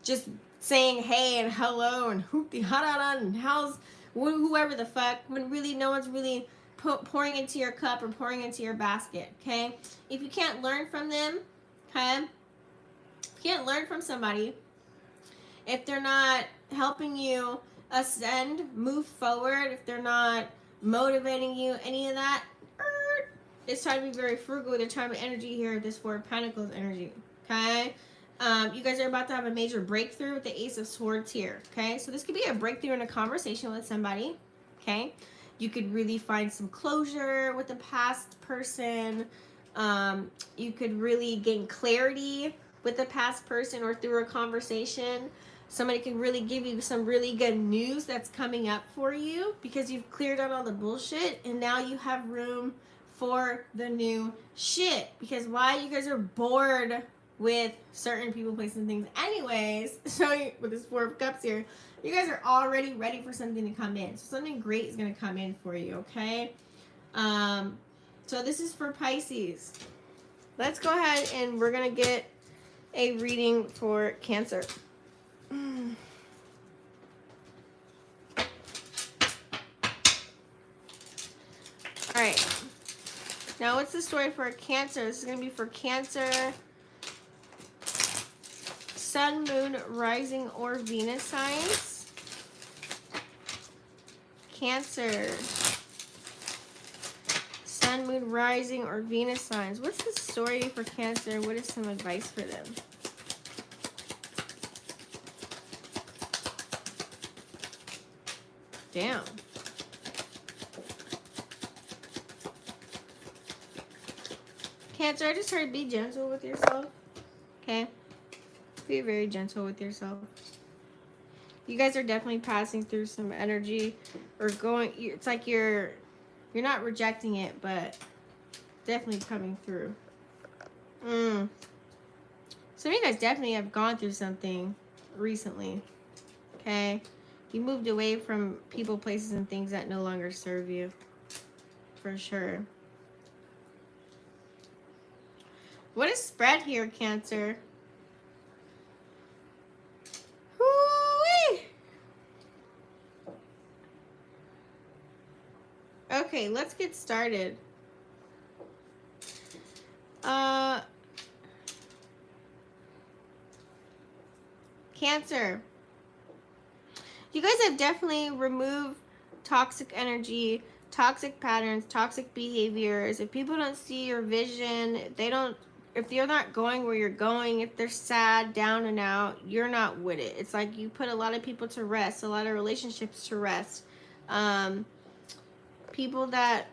just saying hey and hello and hoopty ha and how's whoever the fuck, when really no one's really pouring into your cup or pouring into your basket, okay? If you can't learn from them, okay? If you can't learn from somebody, if they're not helping you ascend, move forward, if they're not motivating you, any of that, it's time to be very frugal with your time and energy here with this Four of Pentacles energy, okay? You guys are about to have a major breakthrough with the Ace of Swords here, okay? So this could be a breakthrough in a conversation with somebody, okay? You could really find some closure with the past person. You could really gain clarity with the past person or through a conversation. Somebody can really give you some really good news that's coming up for you, because you've cleared out all the bullshit and now you have room for the new shit. Because why? You guys are bored with certain people, places, and things anyways. So with this Four of Cups here, you guys are already ready for something to come in. So something great is going to come in for you, okay? So this is for Pisces. Let's go ahead and we're going to get a reading for Cancer. Alright. Now, what's the story for Cancer? This is going to be for Cancer, Sun, Moon, Rising, or Venus signs. Cancer, Sun, Moon, Rising, or Venus signs. What's the story for Cancer? What is some advice for them? Damn. Cancer, I just heard be gentle with yourself. Okay? Be very gentle with yourself. You guys are definitely passing through some energy or going, it's like you're not rejecting it, but definitely coming through. Some of you guys definitely have gone through something recently. Okay? You moved away from people, places, and things that no longer serve you. For sure. What is spread here, Cancer? Woo-wee! Okay, let's get started. Cancer. You guys have definitely removed toxic energy, toxic patterns, toxic behaviors. If people don't see your vision, if you're not going where you're going, if they're sad, down and out, you're not with it. It's like you put a lot of people to rest, a lot of relationships to rest. People that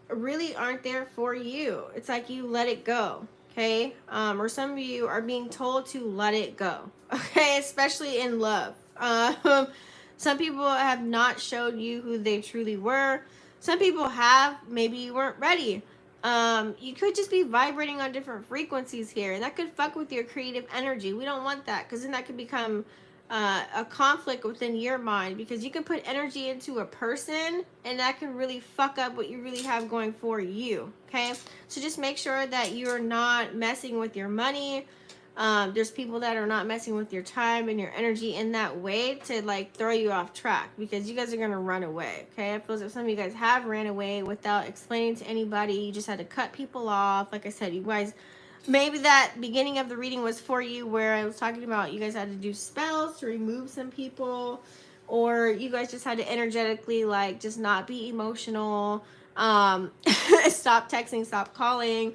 really aren't there for you. It's like you let it go, okay? Or some of you are being told to let it go, okay? Especially in love. Some people have not showed you who they truly were. Some people have. Maybe you weren't ready. You could just be vibrating on different frequencies here, and that could fuck with your creative energy. We don't want that, because then that could become a conflict within your mind, because you can put energy into a person, and that can really fuck up what you really have going for you, okay? So just make sure that you're not messing with your money. There's people that are not messing with your time and your energy in that way to like throw you off track, because you guys are going to run away. Okay. I feel as if some of you guys have ran away without explaining to anybody. You just had to cut people off. Like I said, you guys, maybe that beginning of the reading was for you, where I was talking about you guys had to do spells to remove some people, or you guys just had to energetically like just not be emotional. Stop texting, stop calling.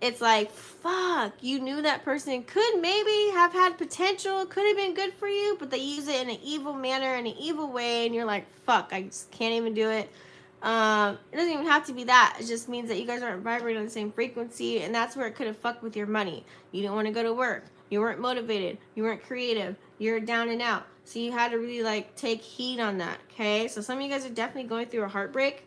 It's like, fuck, you knew that person could maybe have had potential, could have been good for you, but they use it in an evil manner, in an evil way, and you're like, fuck, I just can't even do it. It doesn't even have to be that. It just means that you guys aren't vibrating on the same frequency, and that's where it could have fucked with your money. You didn't want to go to work. You weren't motivated. You weren't creative. You're down and out. So you had to really, like, take heed on that, okay? So some of you guys are definitely going through a heartbreak.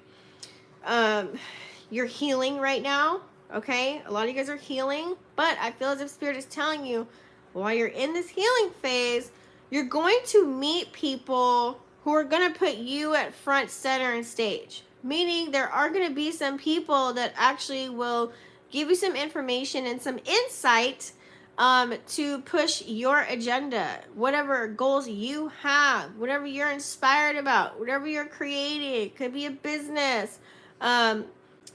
You're healing right now. Okay, a lot of you guys are healing, but I feel as if Spirit is telling you, while you're in this healing phase, you're going to meet people who are going to put you at front, center, and stage. Meaning there are going to be some people that actually will give you some information and some insight to push your agenda, whatever goals you have, whatever you're inspired about, whatever you're creating. It could be a business.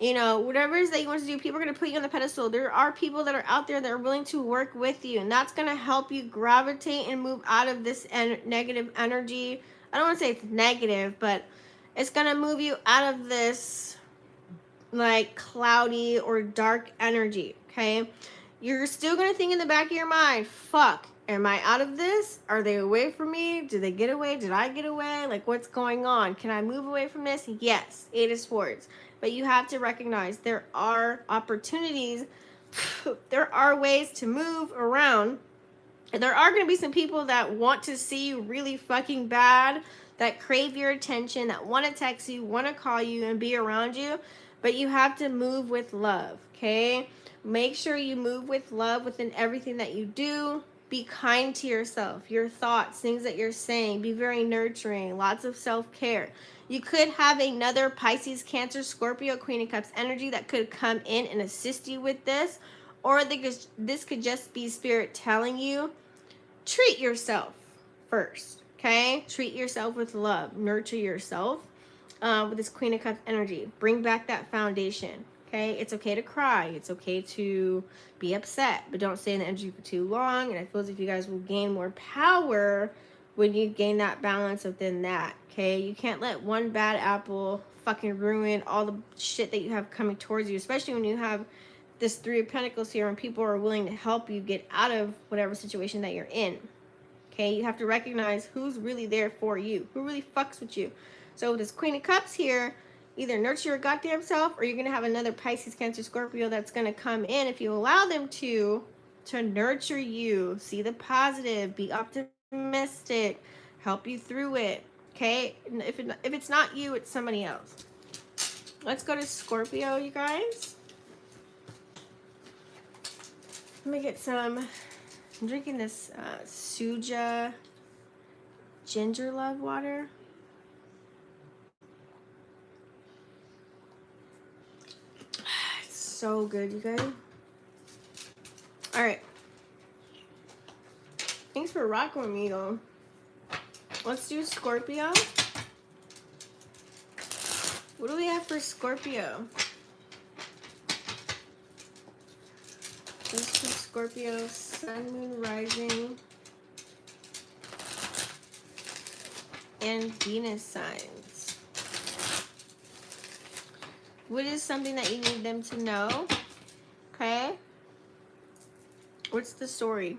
You know, whatever it is that you want to do, people are going to put you on the pedestal. There are people that are out there that are willing to work with you, and that's going to help you gravitate and move out of this negative energy. I don't want to say it's negative, but it's going to move you out of this, like, cloudy or dark energy, okay? You're still going to think in the back of your mind, fuck, am I out of this? Are they away from me? Did they get away? Did I get away? Like, what's going on? Can I move away from this? Yes, 8 of Swords. But you have to recognize there are opportunities. There are ways to move around. And there are going to be some people that want to see you really fucking bad, that crave your attention, that want to text you, want to call you, and be around you. But you have to move with love, okay? Make sure you move with love within everything that you do. Be kind to yourself, your thoughts, things that you're saying. Be very nurturing, lots of self-care. You could have another Pisces, Cancer, Scorpio, Queen of Cups energy that could come in and assist you with this. Or this could just be Spirit telling you, treat yourself first, okay? Treat yourself with love. Nurture yourself with this Queen of Cups energy. Bring back that foundation, okay? It's okay to cry. It's okay to be upset, but don't stay in the energy for too long. And I feel as if you guys will gain more power when you gain that balance within that, okay? You can't let one bad apple fucking ruin all the shit that you have coming towards you, especially when you have this Three of Pentacles here and people are willing to help you get out of whatever situation that you're in. Okay, you have to recognize who's really there for you, who really fucks with you. So with this Queen of Cups here, either nurture your goddamn self, or you're going to have another Pisces, Cancer, Scorpio that's going to come in, if you allow them to nurture you, see the positive, be optimistic, help you through it. Okay, if it's not you, it's somebody else. Let's go to Scorpio, you guys. Let me get some. I'm drinking this Suja ginger love water. It's so good, you guys. All right. Thanks for rocking with me, though. Let's do Scorpio. What do we have for Scorpio? Let's do Scorpio, Sun, Moon, Rising, and Venus signs. What is something that you need them to know? Okay. What's the story?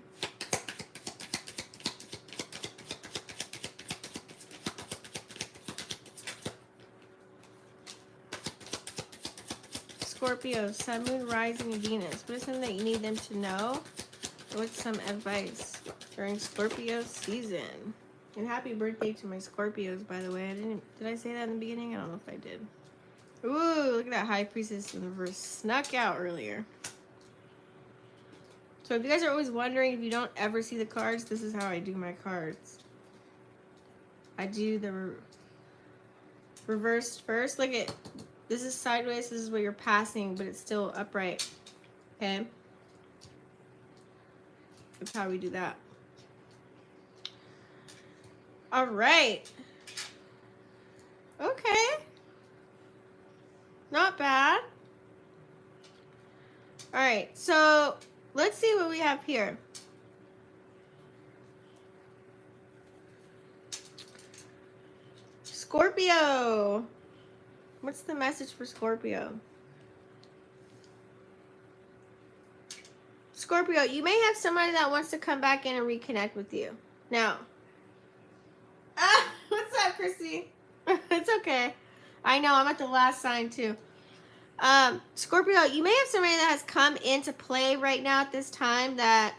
Scorpio, Sun, Moon, Rising, and Venus. What is something that you need them to know? What's some advice during Scorpio season? And happy birthday to my Scorpios, by the way. Did I say that in the beginning? I don't know if I did. Ooh, look at that High Priestess in reverse. Snuck out earlier. So if you guys are always wondering, if you don't ever see the cards, this is how I do my cards. I do the reversed first. Look at, this is sideways, this is where you're passing, but it's still upright. Okay? That's how we do that. All right. Okay. Not bad. All right, so let's see what we have here. Scorpio. What's the message for Scorpio? Scorpio, you may have somebody that wants to come back in and reconnect with you. Now, what's up, Chrissy? It's okay. I know, I'm at the last sign too. Scorpio, you may have somebody that has come into play right now at this time that,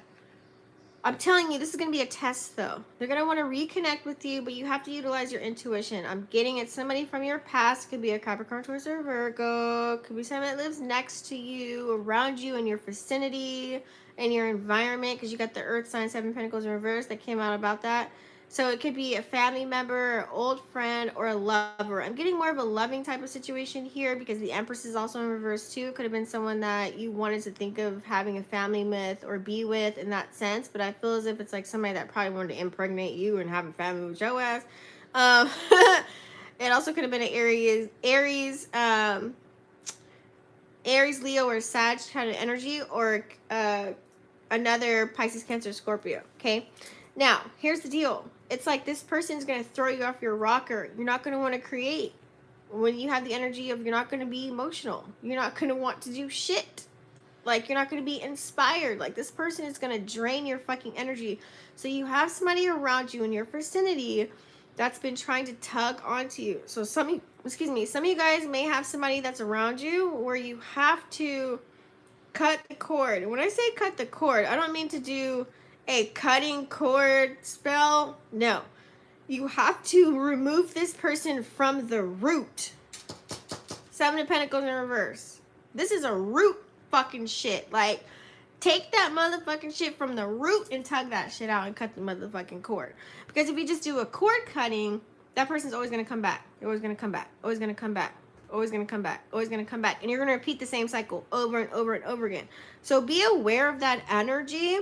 I'm telling you, this is going to be a test though. They're going to want to reconnect with you, but you have to utilize your intuition. I'm getting it's somebody from your past. Could be a Capricorn, Taurus, or Virgo. Could be somebody that lives next to you, around you, in your vicinity, in your environment, because you got the Earth sign, 7 Pentacles in reverse that came out about that. So it could be a family member, an old friend, or a lover. I'm getting more of a loving type of situation here because the Empress is also in reverse too. Could have been someone that you wanted to think of having a family with or be with in that sense. But I feel as if it's like somebody that probably wanted to impregnate you and have a family with your ass. It also could have been an Aries, Leo, or Sag kind of energy, or another Pisces, Cancer, Scorpio. Okay. Now, here's the deal. It's like this person's going to throw you off your rocker. You're not going to want to create. When you have the energy of, you're not going to be emotional. You're not going to want to do shit. Like, you're not going to be inspired. Like, this person is going to drain your fucking energy. So you have somebody around you in your vicinity that's been trying to tug onto you. So some of you guys may have somebody that's around you where you have to cut the cord. And when I say cut the cord, I don't mean to do a cutting cord spell. No, you have to remove this person from the root. 7 of Pentacles in reverse. This is a root fucking shit. Like, take that motherfucking shit from the root and tug that shit out and cut the motherfucking cord. Because if you just do a cord cutting, that person's always going to come back. They're always going to come back. Always going to come back. always going to come back, always going to come back. And you're going to repeat the same cycle over and over and over again. So be aware of that energy.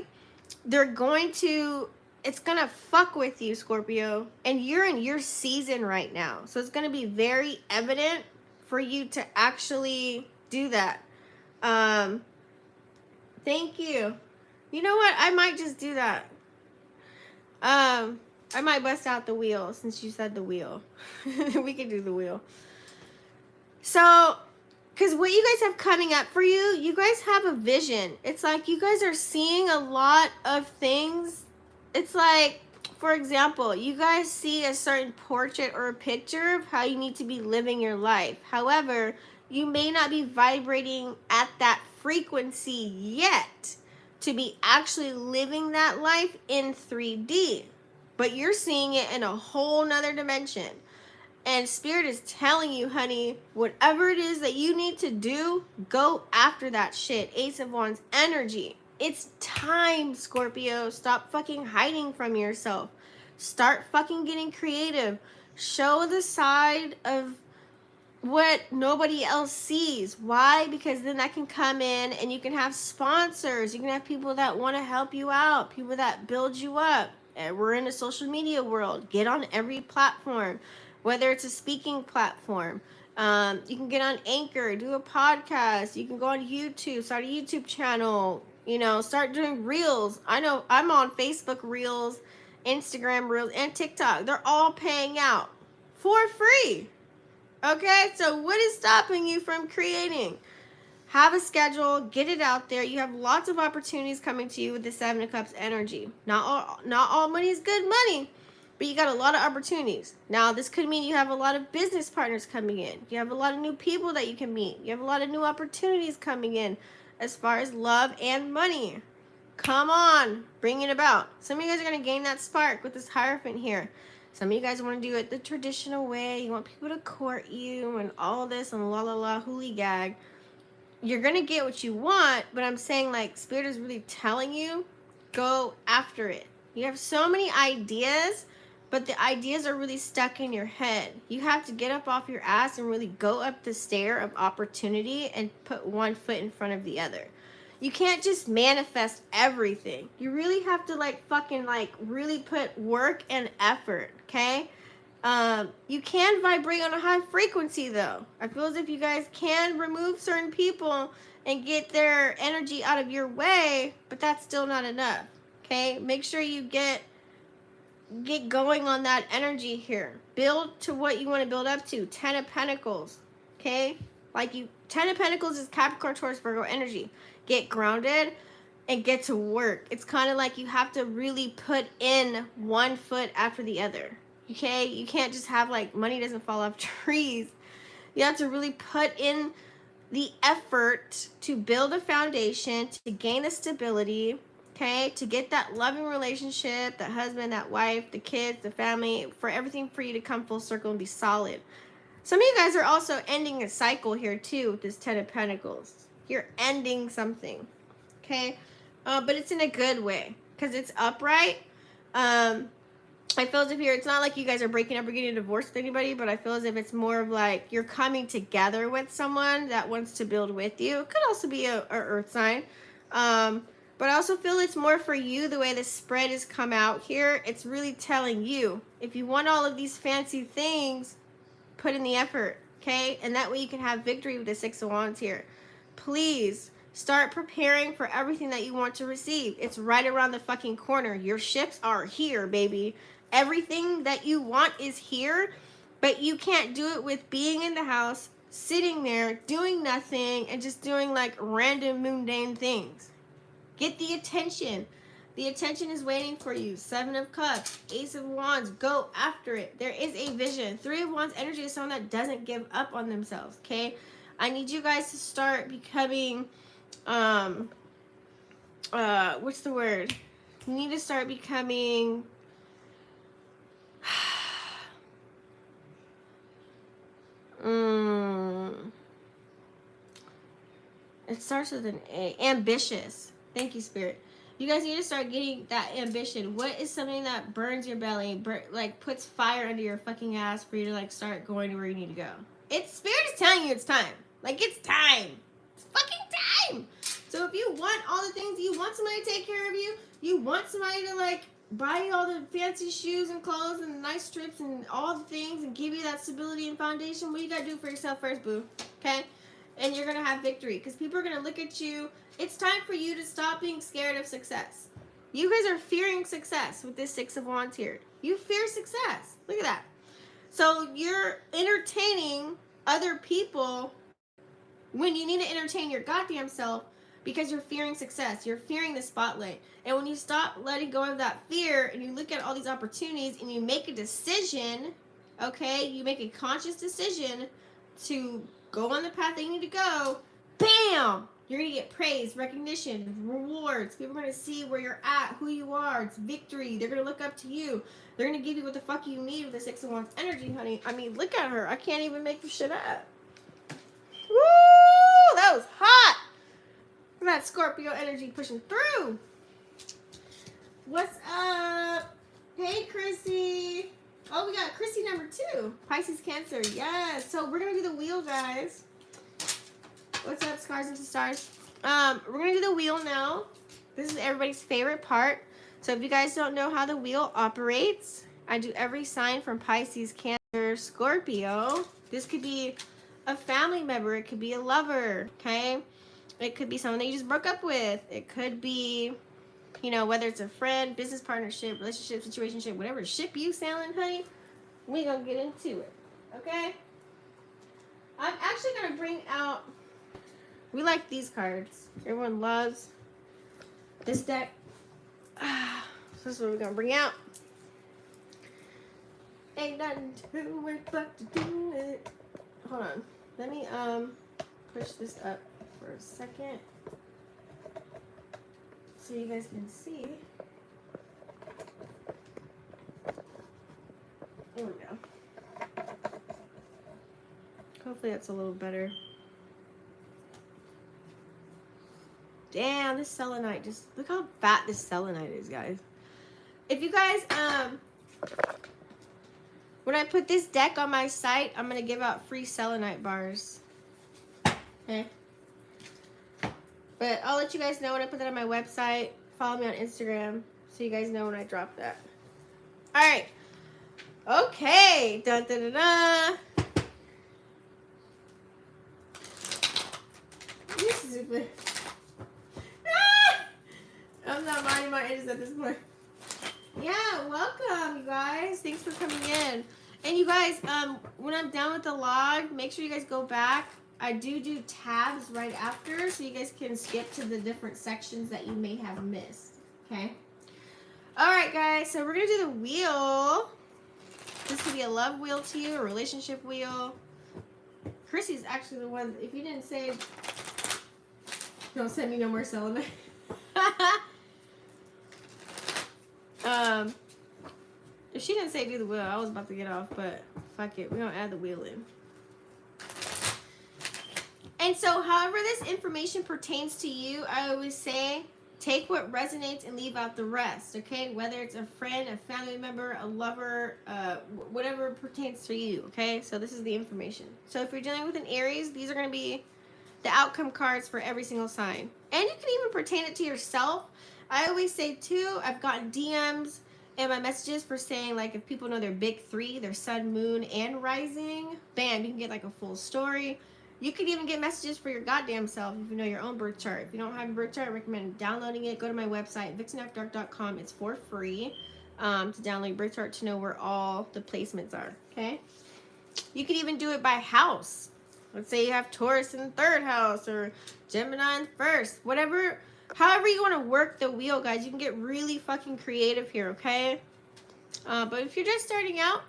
They're going to, it's going to fuck with you, Scorpio. And you're in your season right now. So it's going to be very evident for you to actually do that. Thank you. You know what? I might just do that. I might bust out the wheel since you said the wheel. We can do the wheel. So, because what you guys have coming up for you, you guys have a vision. It's like you guys are seeing a lot of things. It's like, for example, you guys see a certain portrait or a picture of how you need to be living your life. However, you may not be vibrating at that frequency yet to be actually living that life in 3D. But you're seeing it in a whole nother dimension. And Spirit is telling you, honey, whatever it is that you need to do, go after that shit. Ace of Wands energy. It's time, Scorpio. Stop fucking hiding from yourself. Start fucking getting creative. Show the side of what nobody else sees. Why? Because then that can come in and you can have sponsors. You can have people that want to help you out. People that build you up. And we're in a social media world. Get on every platform. Whether it's a speaking platform. You can get on Anchor. Do a podcast. You can go on YouTube. Start a YouTube channel. You know, start doing reels. I know I'm on Facebook reels, Instagram reels, and TikTok. They're all paying out for free. Okay, so what is stopping you from creating? Have a schedule, get it out there. You have lots of opportunities coming to you with the Seven of Cups energy. Not all money is good money, but you got a lot of opportunities. Now, this could mean you have a lot of business partners coming in. You have a lot of new people that you can meet. You have a lot of new opportunities coming in as far as love and money. Come on, bring it about. Some of you guys are going to gain that spark with this Hierophant here. Some of you guys want to do it the traditional way. You want people to court you and all this and la la la hooly gag. You're going to get what you want, but I'm saying like Spirit is really telling you, go after it. You have so many ideas, but the ideas are really stuck in your head. You have to get up off your ass and really go up the stair of opportunity and put one foot in front of the other. You can't just manifest everything. You really have to like fucking like really put work and effort, okay? You can vibrate on a high frequency though. I feel as if you guys can remove certain people and get their energy out of your way, but that's still not enough, okay? Make sure you get going on that energy here. Build to what you want to build up to. 10 of Pentacles, okay? Like 10 of Pentacles is Capricorn, Taurus, Virgo energy. Get grounded and get to work. It's kind of like you have to really put in one foot after the other. Okay? You can't just have like money doesn't fall off trees. You have to really put in the effort to build a foundation, to gain the stability, okay? To get that loving relationship, that husband, that wife, the kids, the family, for everything for you to come full circle and be solid. Some of you guys are also ending a cycle here too with this 10 of Pentacles. You're ending something, okay? But it's in a good way because it's upright. I feel as if it's not like you guys are breaking up or getting divorced with anybody, but I feel as if it's more of like you're coming together with someone that wants to build with you. It could also be a earth sign. But I also feel it's more for you the way the spread has come out here. It's really telling you, if you want all of these fancy things, put in the effort, okay? And that way you can have victory with the 6 of Wands here. Please start preparing for everything that you want to receive. It's right around the fucking corner. Your ships are here, baby. Everything that you want is here, but you can't do it with being in the house, sitting there, doing nothing, and just doing like random mundane things. Get the attention. The attention is waiting for you. 7 of Cups, Ace of Wands. Go after it. There is a vision. 3 of Wands energy is someone that doesn't give up on themselves, okay? I need you guys to start becoming, what's the word? You need to start becoming, it starts with an A. Ambitious. Thank you, Spirit. You guys need to start getting that ambition. What is something that burns your belly, like puts fire under your fucking ass for you to like start going to where you need to go? It's Spirit is telling you it's time. Like, it's time. It's fucking time. So if you want all the things, you want somebody to take care of you, you want somebody to, like, buy you all the fancy shoes and clothes and nice trips and all the things and give you that stability and foundation, what you gotta do for yourself first, boo. Okay? And you're gonna have victory. Because people are gonna look at you. It's time for you to stop being scared of success. You guys are fearing success with this Six of Wands here. You fear success. Look at that. So you're entertaining other people when you need to entertain your goddamn self because you're fearing success. You're fearing the spotlight. And when you stop letting go of that fear and you look at all these opportunities and you make a decision, okay, you make a conscious decision to go on the path that you need to go, bam! You're going to get praise, recognition, rewards. People are going to see where you're at, who you are. It's victory. They're going to look up to you. They're going to give you what the fuck you need with the Six of Wands energy, honey. I mean, look at her. I can't even make this shit up. Woo! That was hot. Look at that Scorpio energy pushing through. What's up? Hey, Chrissy. Oh, we got Chrissy number 2. Pisces, Cancer. Yes. So we're going to do the wheel, guys. What's up, Scars into Stars? We're going to do the wheel now. This is everybody's favorite part. So if you guys don't know how the wheel operates, I do every sign from Pisces, Cancer, Scorpio. This could be a family member. It could be a lover, okay? It could be someone that you just broke up with. It could be, you know, whether it's a friend, business partnership, relationship, situationship, whatever ship you sailing, honey, we're going to get into it, okay? I'm actually going to bring out, we like these cards. Everyone loves this deck. So this is what we're going to bring out. Ain't nothing to it but to do it. Hold on. Let me push this up for a second so you guys can see. There we go. Hopefully that's a little better. Damn, this selenite, just look how fat this selenite is, guys. If you guys, when I put this deck on my site, I'm going to give out free selenite bars. Okay? But I'll let you guys know when I put that on my website. Follow me on Instagram so you guys know when I drop that. Alright. Okay. Dun, dun, dun, dun. This is a I'm not minding my edges at this point. Yeah, welcome, you guys. Thanks for coming in. And you guys, when I'm done with the log, make sure you guys go back. I do tabs right after, so you guys can skip to the different sections that you may have missed. Okay? Alright, guys, so we're going to do the wheel. This could be a love wheel to you, a relationship wheel. Chrissy's actually the one, if you didn't say, don't send me no more selenite. If she didn't say do the wheel, I was about to get off, but fuck it. We're going to add the wheel in. And so, however this information pertains to you, I always say, take what resonates and leave out the rest, okay? Whether it's a friend, a family member, a lover, whatever pertains to you, okay? So this is the information. So if you're dealing with an Aries, these are going to be the outcome cards for every single sign. And you can even pertain it to yourself. I always say, too, I've gotten DMs and my messages for saying, like, if people know their big 3, their sun, moon, and rising, bam, you can get, like, a full story. You could even get messages for your goddamn self if you know your own birth chart. If you don't have a birth chart, I recommend downloading it. Go to my website, Vixenafterdark.com. It's for free to download your birth chart to know where all the placements are, okay? You could even do it by house. Let's say you have Taurus in the 3rd house or Gemini in the 1st. Whatever, however you want to work the wheel, guys. You can get really fucking creative here, okay? But if you're just starting out,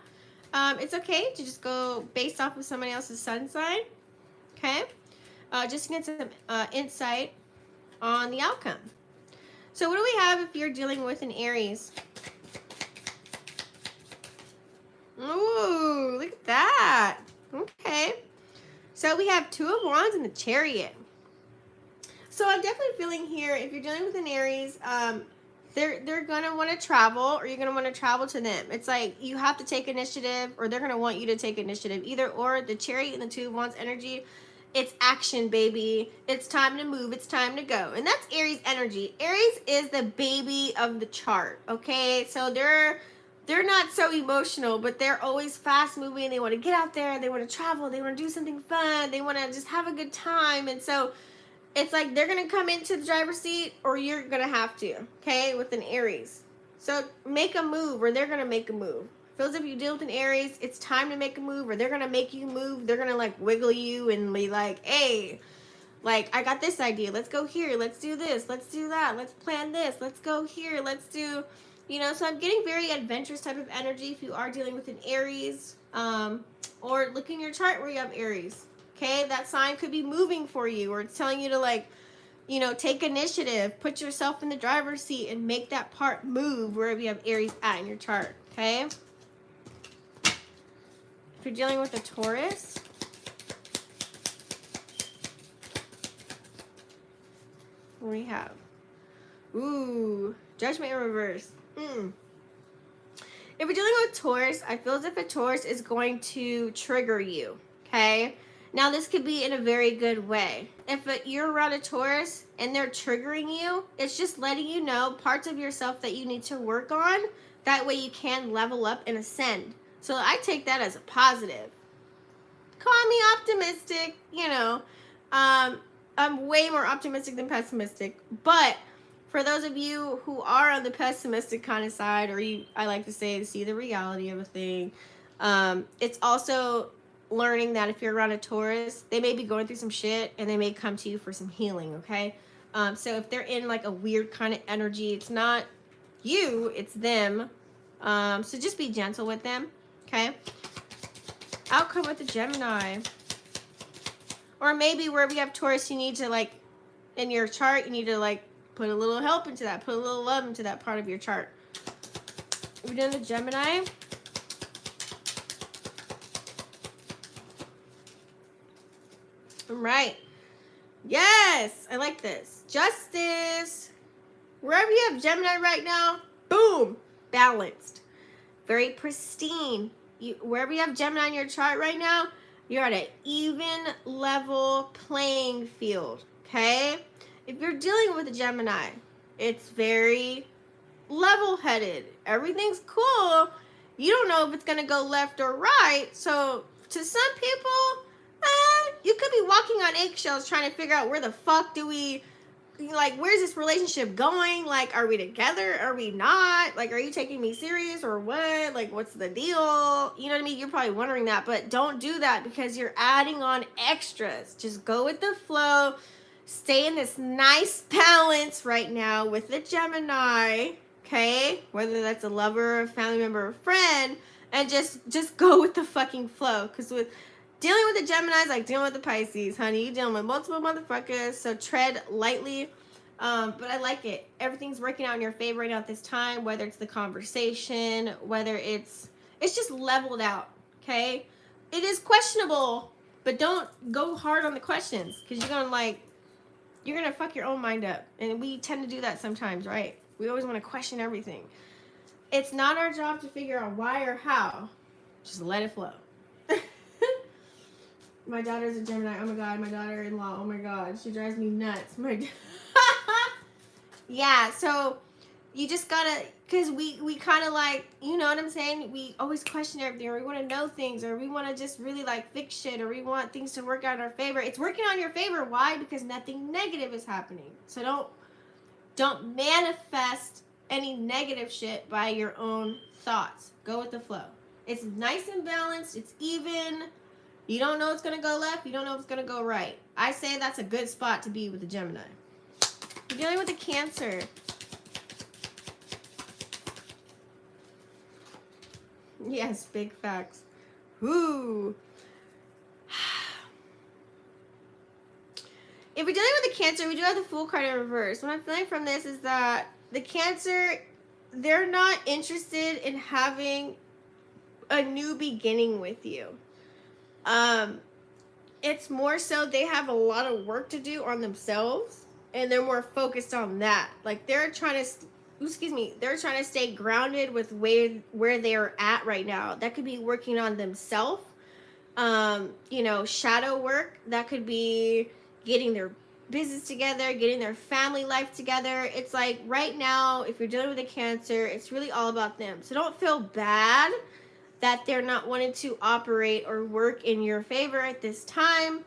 it's okay to just go based off of somebody else's sun sign. Okay, just to get some insight on the outcome. So what do we have if you're dealing with an Aries? Ooh, look at that. Okay, so we have 2 of Wands and the Chariot. So I'm definitely feeling here, if you're dealing with an Aries, they're gonna want to travel, or you're gonna want to travel to them. It's like you have to take initiative, or they're gonna want you to take initiative. Either or. The Chariot and the Two of Wands energy, it's action, baby. It's time to move. It's time to go. And that's Aries energy. Aries is the baby of the chart. Okay, so they're not so emotional, but they're always fast moving. They want to get out there. They want to travel. They want to do something fun. They want to just have a good time. And so it's like they're going to come into the driver's seat, or you're going to have to, okay, with an Aries. So make a move, or they're going to make a move. Feels if you deal with an Aries, it's time to make a move, or they're going to make you move. They're going to like wiggle you and be like, hey, like, I got this idea. Let's go here. Let's do this. Let's do that. Let's plan this. Let's go here. Let's do, you know, so I'm getting very adventurous type of energy if you are dealing with an Aries, or look in your chart where you have Aries. Okay, that sign could be moving for you, or it's telling you to, like, you know, take initiative, put yourself in the driver's seat and make that part move wherever you have Aries at in your chart, okay? If you're dealing with a Taurus, what do we have? Ooh, Judgment in reverse. If you're dealing with Taurus, I feel as if a Taurus is going to trigger you, okay? Now, this could be in a very good way. If you're around a Taurus and they're triggering you, it's just letting you know parts of yourself that you need to work on. That way you can level up and ascend. So I take that as a positive. Call me optimistic, you know. I'm way more optimistic than pessimistic. But for those of you who are on the pessimistic kind of side, or I like to say, see the reality of a thing, it's also learning that if you're around a Taurus, they may be going through some shit and they may come to you for some healing, okay? So if they're in like a weird kind of energy, it's not you, it's them. So just be gentle with them, okay? Outcome with the Gemini. Or maybe wherever you have Taurus, you need to, like, in your chart, you need to, like, put a little help into that, put a little love into that part of your chart. We're doing the Gemini. Right. Yes, I like this. Justice. Wherever you have Gemini right now, boom, balanced. Very pristine. Wherever you have Gemini in your chart right now, you're at an even level playing field, okay? If you're dealing with a Gemini, it's very level-headed. Everything's cool. You don't know if it's going to go left or right. So to some people, you could be walking on eggshells trying to figure out where the fuck do we, like, where's this relationship going? Like, are we together? Are we not? Like, are you taking me serious or what? Like, what's the deal? You know what I mean? You're probably wondering that, but don't do that because you're adding on extras. Just go with the flow. Stay in this nice balance right now with the Gemini, okay? Whether that's a lover, a family member, or a friend, and just go with the fucking flow. Because with dealing with the Geminis, like dealing with the Pisces, honey, you're dealing with multiple motherfuckers, so tread lightly. But I like it. Everything's working out in your favor right now at this time, whether it's the conversation, whether it's just leveled out, okay? It is questionable, but don't go hard on the questions, because you're going to fuck your own mind up. And we tend to do that sometimes, right? We always want to question everything. It's not our job to figure out why or how. Just let it flow. My daughter's a Gemini. Oh my God. My daughter-in-law. Oh my God. She drives me nuts. Yeah. So you just gotta, because we kind of like, you know what I'm saying? We always question everything, or we want to know things, or we want to just really like fix shit, or we want things to work out in our favor. It's working out in your favor. Why? Because nothing negative is happening. So don't manifest any negative shit by your own thoughts. Go with the flow. It's nice and balanced. It's even. You don't know it's going to go left. You don't know if it's going to go right. I say that's a good spot to be with the Gemini. You're dealing with a Cancer. Yes, big facts. Ooh. If we're dealing with the Cancer, we do have the Fool card in reverse. What I'm feeling from this is that the Cancer, they're not interested in having a new beginning with you. It's more so they have a lot of work to do on themselves, and they're more focused on that. Like, they're trying to excuse me, they're trying to stay grounded with where they're at right now. That could be working on themselves. You know, shadow work. That could be getting their business together, getting their family life together. It's like right now, if you're dealing with a Cancer, it's really all about them. So don't feel bad that they're not wanting to operate or work in your favor at this time.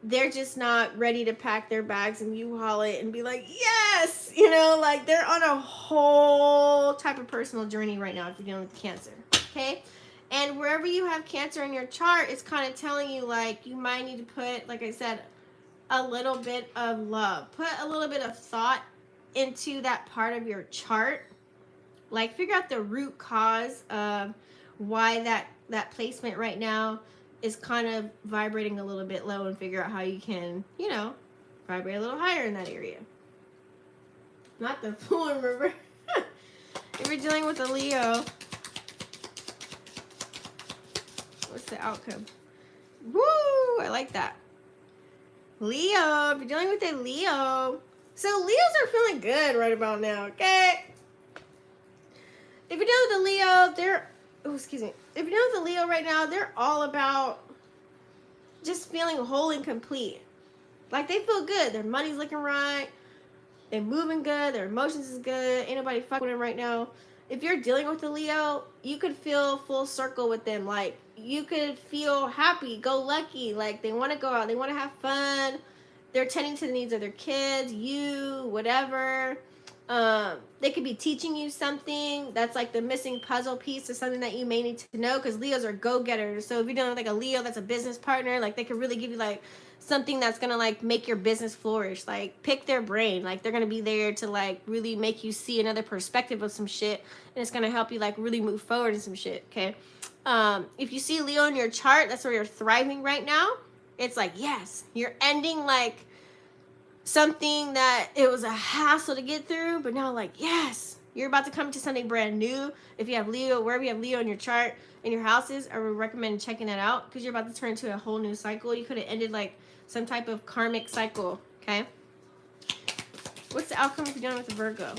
They're just not ready to pack their bags and U-Haul it and be like, yes, you know, like they're on a whole type of personal journey right now if you're dealing with Cancer, okay? And wherever you have Cancer in your chart, it's kind of telling you like you might need to put, like I said, a little bit of love. Put a little bit of thought into that part of your chart. Like figure out the root cause of why that placement right now is kind of vibrating a little bit low, and figure out how you can, you know, vibrate a little higher in that area. Not the Fool in reverse. If you're dealing with a Leo, what's the outcome? Woo! I like that. Leo, if you're dealing with a Leo, so Leos are feeling good right about now, okay? If you're dealing with a Leo, they're, oh, excuse me. If you're dealing with a Leo right now, they're all about just feeling whole and complete. Like they feel good. Their money's looking right. They're moving good. Their emotions is good. Ain't nobody fucking with them right now. If you're dealing with a Leo, you could feel full circle with them. Like you could feel happy, go lucky. Like they want to go out. They want to have fun. They're tending to the needs of their kids, you, whatever. They could be teaching you something that's like the missing puzzle piece or something that you may need to know, because Leos are go-getters. So if you're doing like a Leo that's a business partner, like they could really give you like something that's gonna like make your business flourish. Like pick their brain. Like they're gonna be there to like really make you see another perspective of some shit, and it's gonna help you like really move forward in some shit. Okay. If you see Leo in your chart, that's where you're thriving right now. It's like, yes, you're ending like something that it was a hassle to get through, but now like, yes, you're about to come to something brand new. If you have Leo, wherever you have Leo in your chart, in your houses, I would recommend checking that out, because you're about to turn into a whole new cycle. You could have ended like some type of karmic cycle, okay? What's the outcome if you're dealing with a Virgo?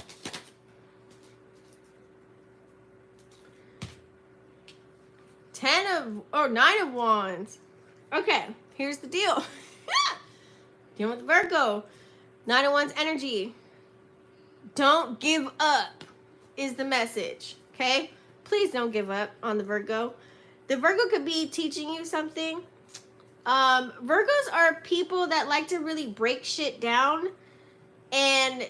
Nine of Wands. Okay, here's the deal. Dealing with Virgo. 9 of Wands energy. Don't give up is the message, okay? Please don't give up on the Virgo. The Virgo could be teaching you something. Virgos are people that like to really break shit down and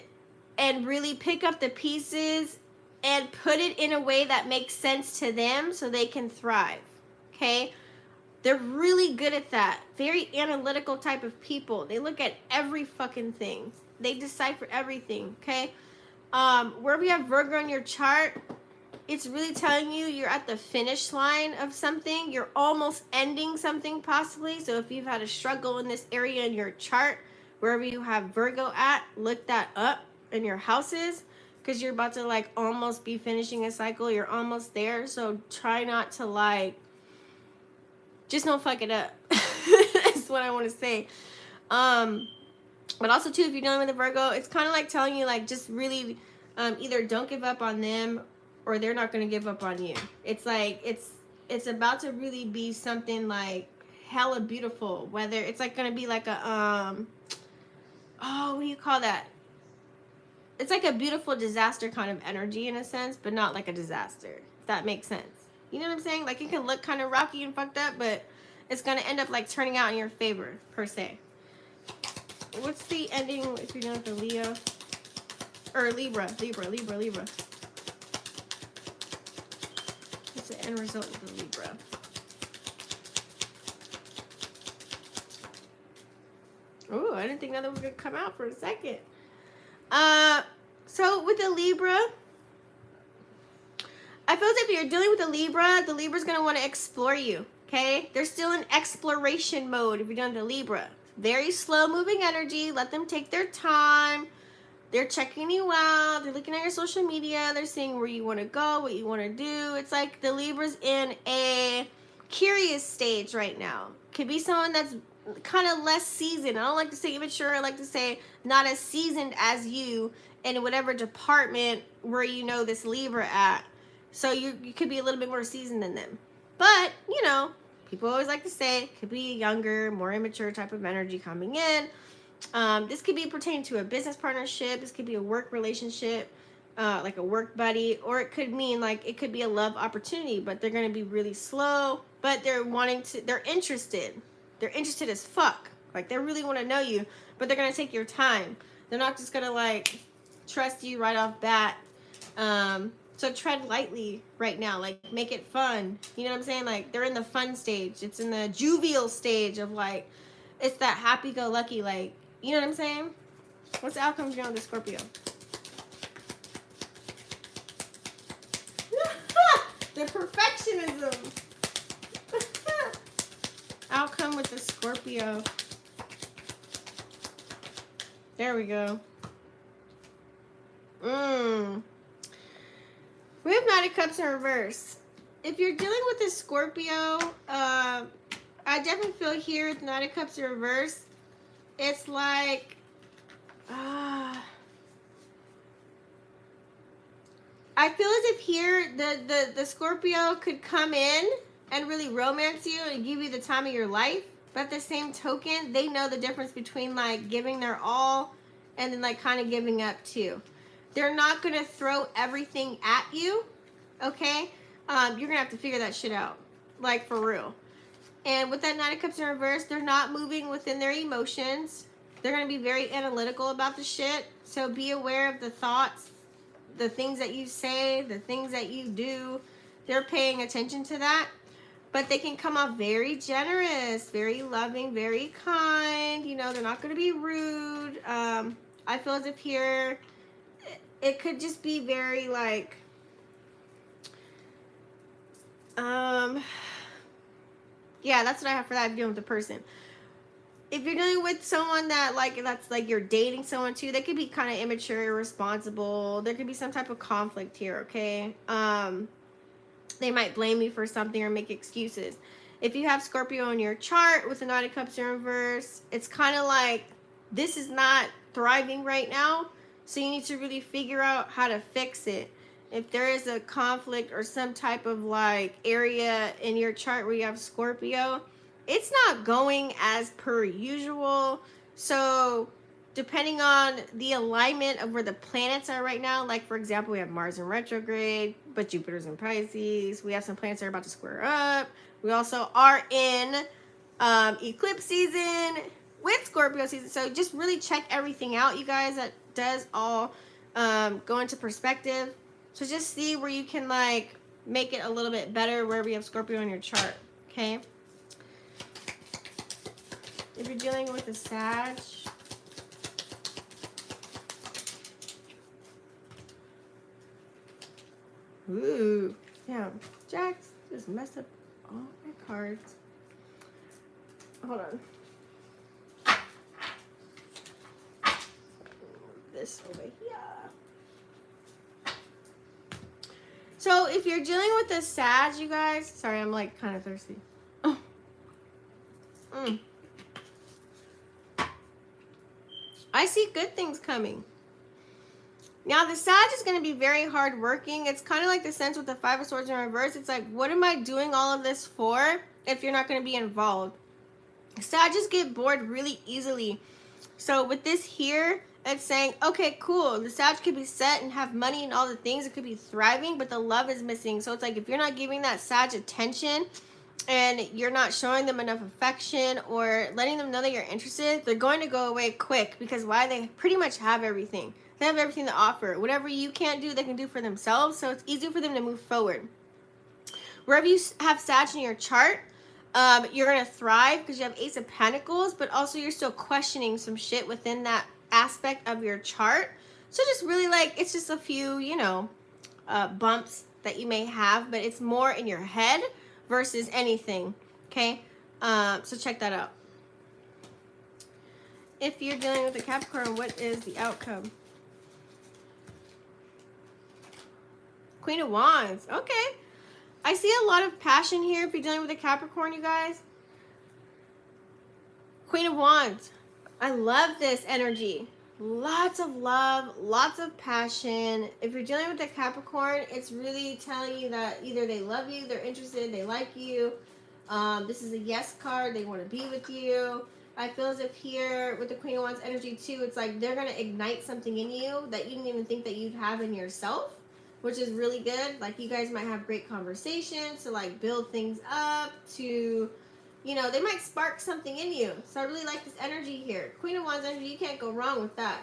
really pick up the pieces and put it in a way that makes sense to them so they can thrive, okay? They're really good at that. Very analytical type of people. They look at every fucking thing. They decipher everything, okay? Where we have Virgo in your chart, it's really telling you you're at the finish line of something. You're almost ending something possibly. So if you've had a struggle in this area in your chart, wherever you have Virgo at, look that up in your houses, because you're about to like almost be finishing a cycle. You're almost there. So try not to like, just don't fuck it up. That's what I want to say. But also too, if you're dealing with a Virgo, it's kind of like telling you like just really either don't give up on them, or they're not going to give up on you. It's like it's about to really be something like hella beautiful. Whether it's like going to be like a what do you call that? It's like a beautiful disaster kind of energy in a sense, but not like a disaster. If that makes sense. You know what I'm saying? Like it can look kind of rocky and fucked up, but it's going to end up like turning out in your favor, per se. What's the ending if you're dealing with the Leo? Or Libra. What's the end result of the Libra? Oh, I didn't think that was going to come out for a second. So with the Libra, I feel as if you're dealing with the Libra's going to want to explore you, okay? They're still in exploration mode if you're dealing with the Libra. Very slow moving energy. Let them take their time. They're checking you out. They're looking at your social media. They're seeing where you want to go, what you want to do. It's like the Libra's in a curious stage right now. Could be someone that's kind of less seasoned. I don't like to say immature. I like to say not as seasoned as you in whatever department where you know this Libra at. So you could be a little bit more seasoned than them. But, you know, people always like to say it could be a younger, more immature type of energy coming in. This could be pertaining to a business partnership. This could be a work relationship, like a work buddy, or it could mean like it could be a love opportunity, but they're going to be really slow, but they're interested. They're interested as fuck. Like they really want to know you, but they're going to take your time. They're not just going to like trust you right off bat. So tread lightly right now, like make it fun. You know what I'm saying? Like they're in the fun stage. It's in the juvenile stage of like, it's that happy-go-lucky, like, you know what I'm saying? What's the outcomes you're on the Scorpio? The perfectionism. Outcome with the Scorpio. There we go. We have Knight of Cups in reverse. If you're dealing with a Scorpio, I definitely feel here with Knight of Cups in reverse, it's like, I feel as if here the Scorpio could come in and really romance you and give you the time of your life. But at the same token, they know the difference between like giving their all and then like kind of giving up too. They're not going to throw everything at you, okay? You're going to have to figure that shit out, like for real. And with that Knight of Cups in reverse, they're not moving within their emotions. They're going to be very analytical about the shit. So be aware of the thoughts, the things that you say, the things that you do. They're paying attention to that. But they can come off very generous, very loving, very kind. You know, they're not going to be rude. I feel as if here, it could just be very like, yeah, that's what I have for that. I'm dealing with the person. If you're dealing with someone that like, that's like you're dating someone too, they could be kind of immature, irresponsible. There could be some type of conflict here, okay? They might blame you for something or make excuses. If you have Scorpio in your chart with the Knight of Cups in reverse, it's kind of like this is not thriving right now. So you need to really figure out how to fix it. If there is a conflict or some type of like area in your chart where you have Scorpio, it's not going as per usual. So depending on the alignment of where the planets are right now, like for example, we have Mars in retrograde, but Jupiter's in Pisces. We have some planets that are about to square up. We also are in eclipse season with Scorpio season. So just really check everything out, you guys. That does all go into perspective. So just see where you can like make it a little bit better wherever you have Scorpio in your chart, okay? If you're dealing with a Sag, ooh, yeah, Jax just messed up all my cards. Hold on. This over here. So if you're dealing with a Sag, you guys, sorry, I'm like kind of thirsty. Oh. I see good things coming. Now the Sag is going to be very hard working. It's kind of like the sense with the Five of Swords in reverse. It's like, what am I doing all of this for if you're not going to be involved? Sagittarius get bored really easily. So with this here, it's saying, okay, cool. The Sag could be set and have money and all the things. It could be thriving, but the love is missing. So it's like if you're not giving that Sag attention and you're not showing them enough affection or letting them know that you're interested, they're going to go away quick because why? They pretty much have everything. They have everything to offer. Whatever you can't do, they can do for themselves. So it's easier for them to move forward. Wherever you have Sag in your chart, you're going to thrive because you have Ace of Pentacles, but also you're still questioning some shit within that aspect of your chart. So just really like, it's just a few, you know, bumps that you may have, but it's more in your head versus anything, okay? So check that out. If you're dealing with a Capricorn, what is the outcome? Queen of Wands, okay. I see a lot of passion here if you're dealing with a Capricorn, you guys. Queen of Wands. I love this energy. Lots of love, lots of passion. If you're dealing with a Capricorn, it's really telling you that either they love you, they're interested, they like you. This is a yes card. They want to be with you. I feel as if here with the Queen of Wands energy too, it's like they're going to ignite something in you that you didn't even think that you'd have in yourself, which is really good. Like you guys might have great conversations to like build things up, to, you know, they might spark something in you. So I really like this energy here. Queen of Wands energy, you can't go wrong with that.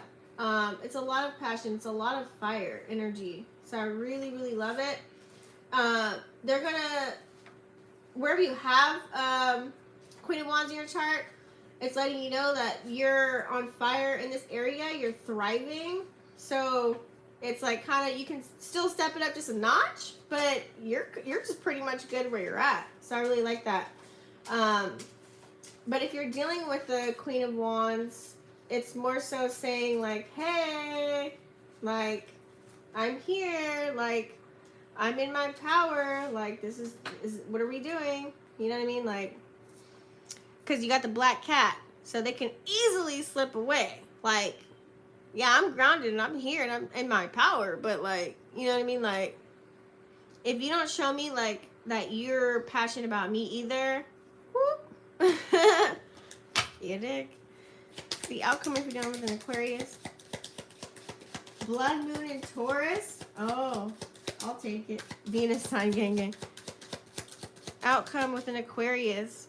It's a lot of passion. It's a lot of fire energy. So I really, really love it. They're going to, wherever you have Queen of Wands in your chart, it's letting you know that you're on fire in this area. You're thriving. So it's like kind of, you can still step it up just a notch, but you're just pretty much good where you're at. So I really like that. But if you're dealing with the Queen of Wands, it's more so saying like, hey, like, I'm here, like, I'm in my power, like, this is what are we doing? You know what I mean? Like, because you got the black cat, so they can easily slip away. Like, yeah, I'm grounded and I'm here and I'm in my power, but like, you know what I mean? Like, if you don't show me like that you're passionate about me either, whoop. You dig? The outcome if you're dealing with an Aquarius. Blood moon in Taurus. Oh, I'll take it. Venus sign, gang, gang. Outcome with an Aquarius.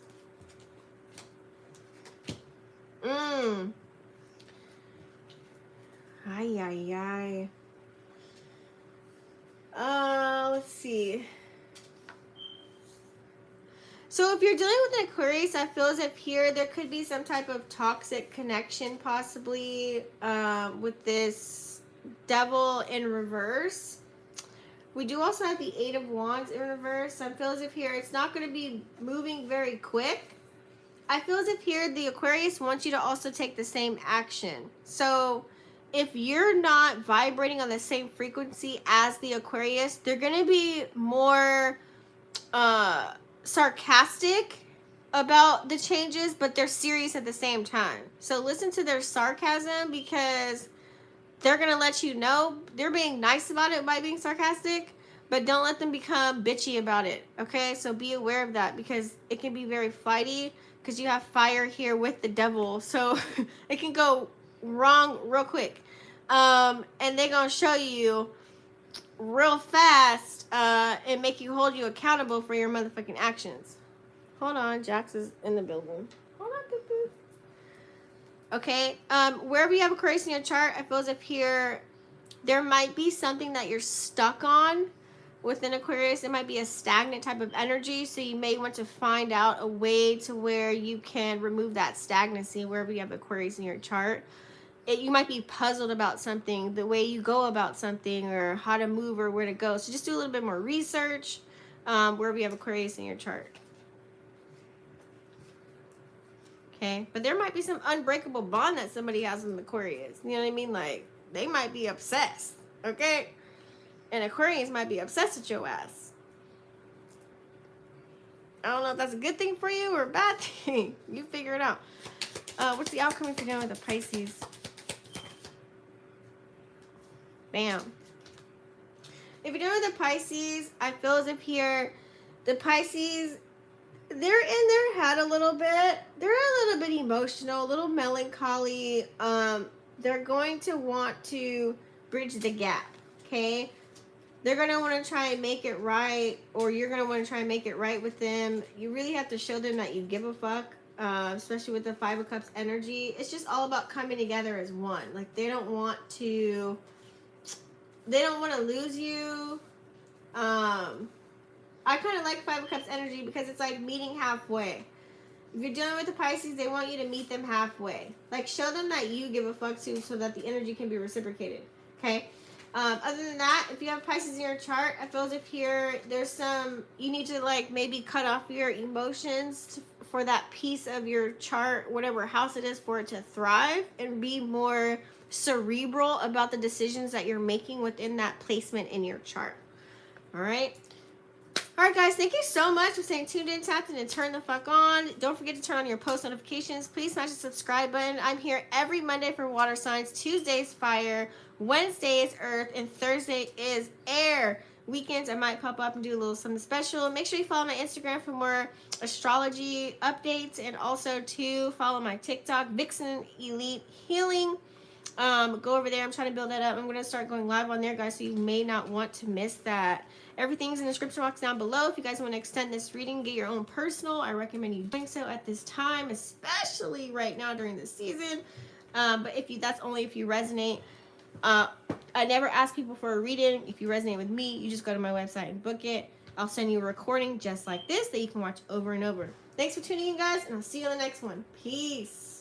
Ay, ay, ay. Let's see. So if you're dealing with an Aquarius, I feel as if here there could be some type of toxic connection possibly with this devil in reverse. We do also have the 8 of Wands in reverse. So I feel as if here it's not going to be moving very quick. I feel as if here the Aquarius wants you to also take the same action. So if you're not vibrating on the same frequency as the Aquarius, they're going to be more sarcastic about the changes, but they're serious at the same time. So listen to their sarcasm, because they're going to let you know they're being nice about it by being sarcastic, but don't let them become bitchy about it. Okay, so be aware of that, because it can be very flighty, because you have fire here with the devil, so it can go wrong real quick. And they're going to show you real fast and make you hold you accountable for your motherfucking actions. Hold on, Jax is in the building. Hold on, boo-boo. Okay, wherever you have Aquarius in your chart, I feel as if here there might be something that you're stuck on within Aquarius. It might be a stagnant type of energy, so you may want to find out a way to where you can remove that stagnancy wherever you have Aquarius in your chart. You might be puzzled about something, the way you go about something, or how to move, or where to go. So just do a little bit more research wherever you have Aquarius in your chart. Okay, but there might be some unbreakable bond that somebody has with Aquarius. You know what I mean? Like, they might be obsessed, okay? And Aquarius might be obsessed with your ass. I don't know if that's a good thing for you or a bad thing. You figure it out. What's the outcome if you're dealing with the Pisces? Bam. If you're dealing with the Pisces, I feel as if here, the Pisces, they're in their head a little bit. They're a little bit emotional, a little melancholy. They're going to want to bridge the gap, okay? They're going to want to try and make it right, or you're going to want to try and make it right with them. You really have to show them that you give a fuck, especially with the 5 of Cups energy. It's just all about coming together as one. Like, they don't want to lose you. I kind of like 5 of Cups energy because it's like meeting halfway. If you're dealing with the Pisces, they want you to meet them halfway. Like, show them that you give a fuck too, so that the energy can be reciprocated. Okay? Other than that, if you have Pisces in your chart, I feel as if here, there's some, you need to like maybe cut off your emotions for that piece of your chart, whatever house it is, for it to thrive, and be more cerebral about the decisions that you're making within that placement in your chart. All right? All right, guys, thank you so much for staying tuned in, tapped in, and turn the fuck on. Don't forget to turn on your post notifications. Please smash the subscribe button. I'm here every Monday for water signs. Tuesday's fire, Wednesday is earth, and Thursday is air. Weekends, I might pop up and do a little something special. Make sure you follow my Instagram for more astrology updates, and also to follow my TikTok, Vixen Elite Healing. Go over there. I'm trying to build that up. I'm going to start going live on there, guys, so you may not want to miss that. Everything's in the description box down below. If you guys want to extend this reading, get your own personal, I recommend you doing so at this time, especially right now during the season. But that's only if you resonate. I never ask people for a reading. If you resonate with me, you just go to my website and book it. I'll send you a recording just like this that you can watch over and over. Thanks for tuning in, guys, and I'll see you on the next one. Peace.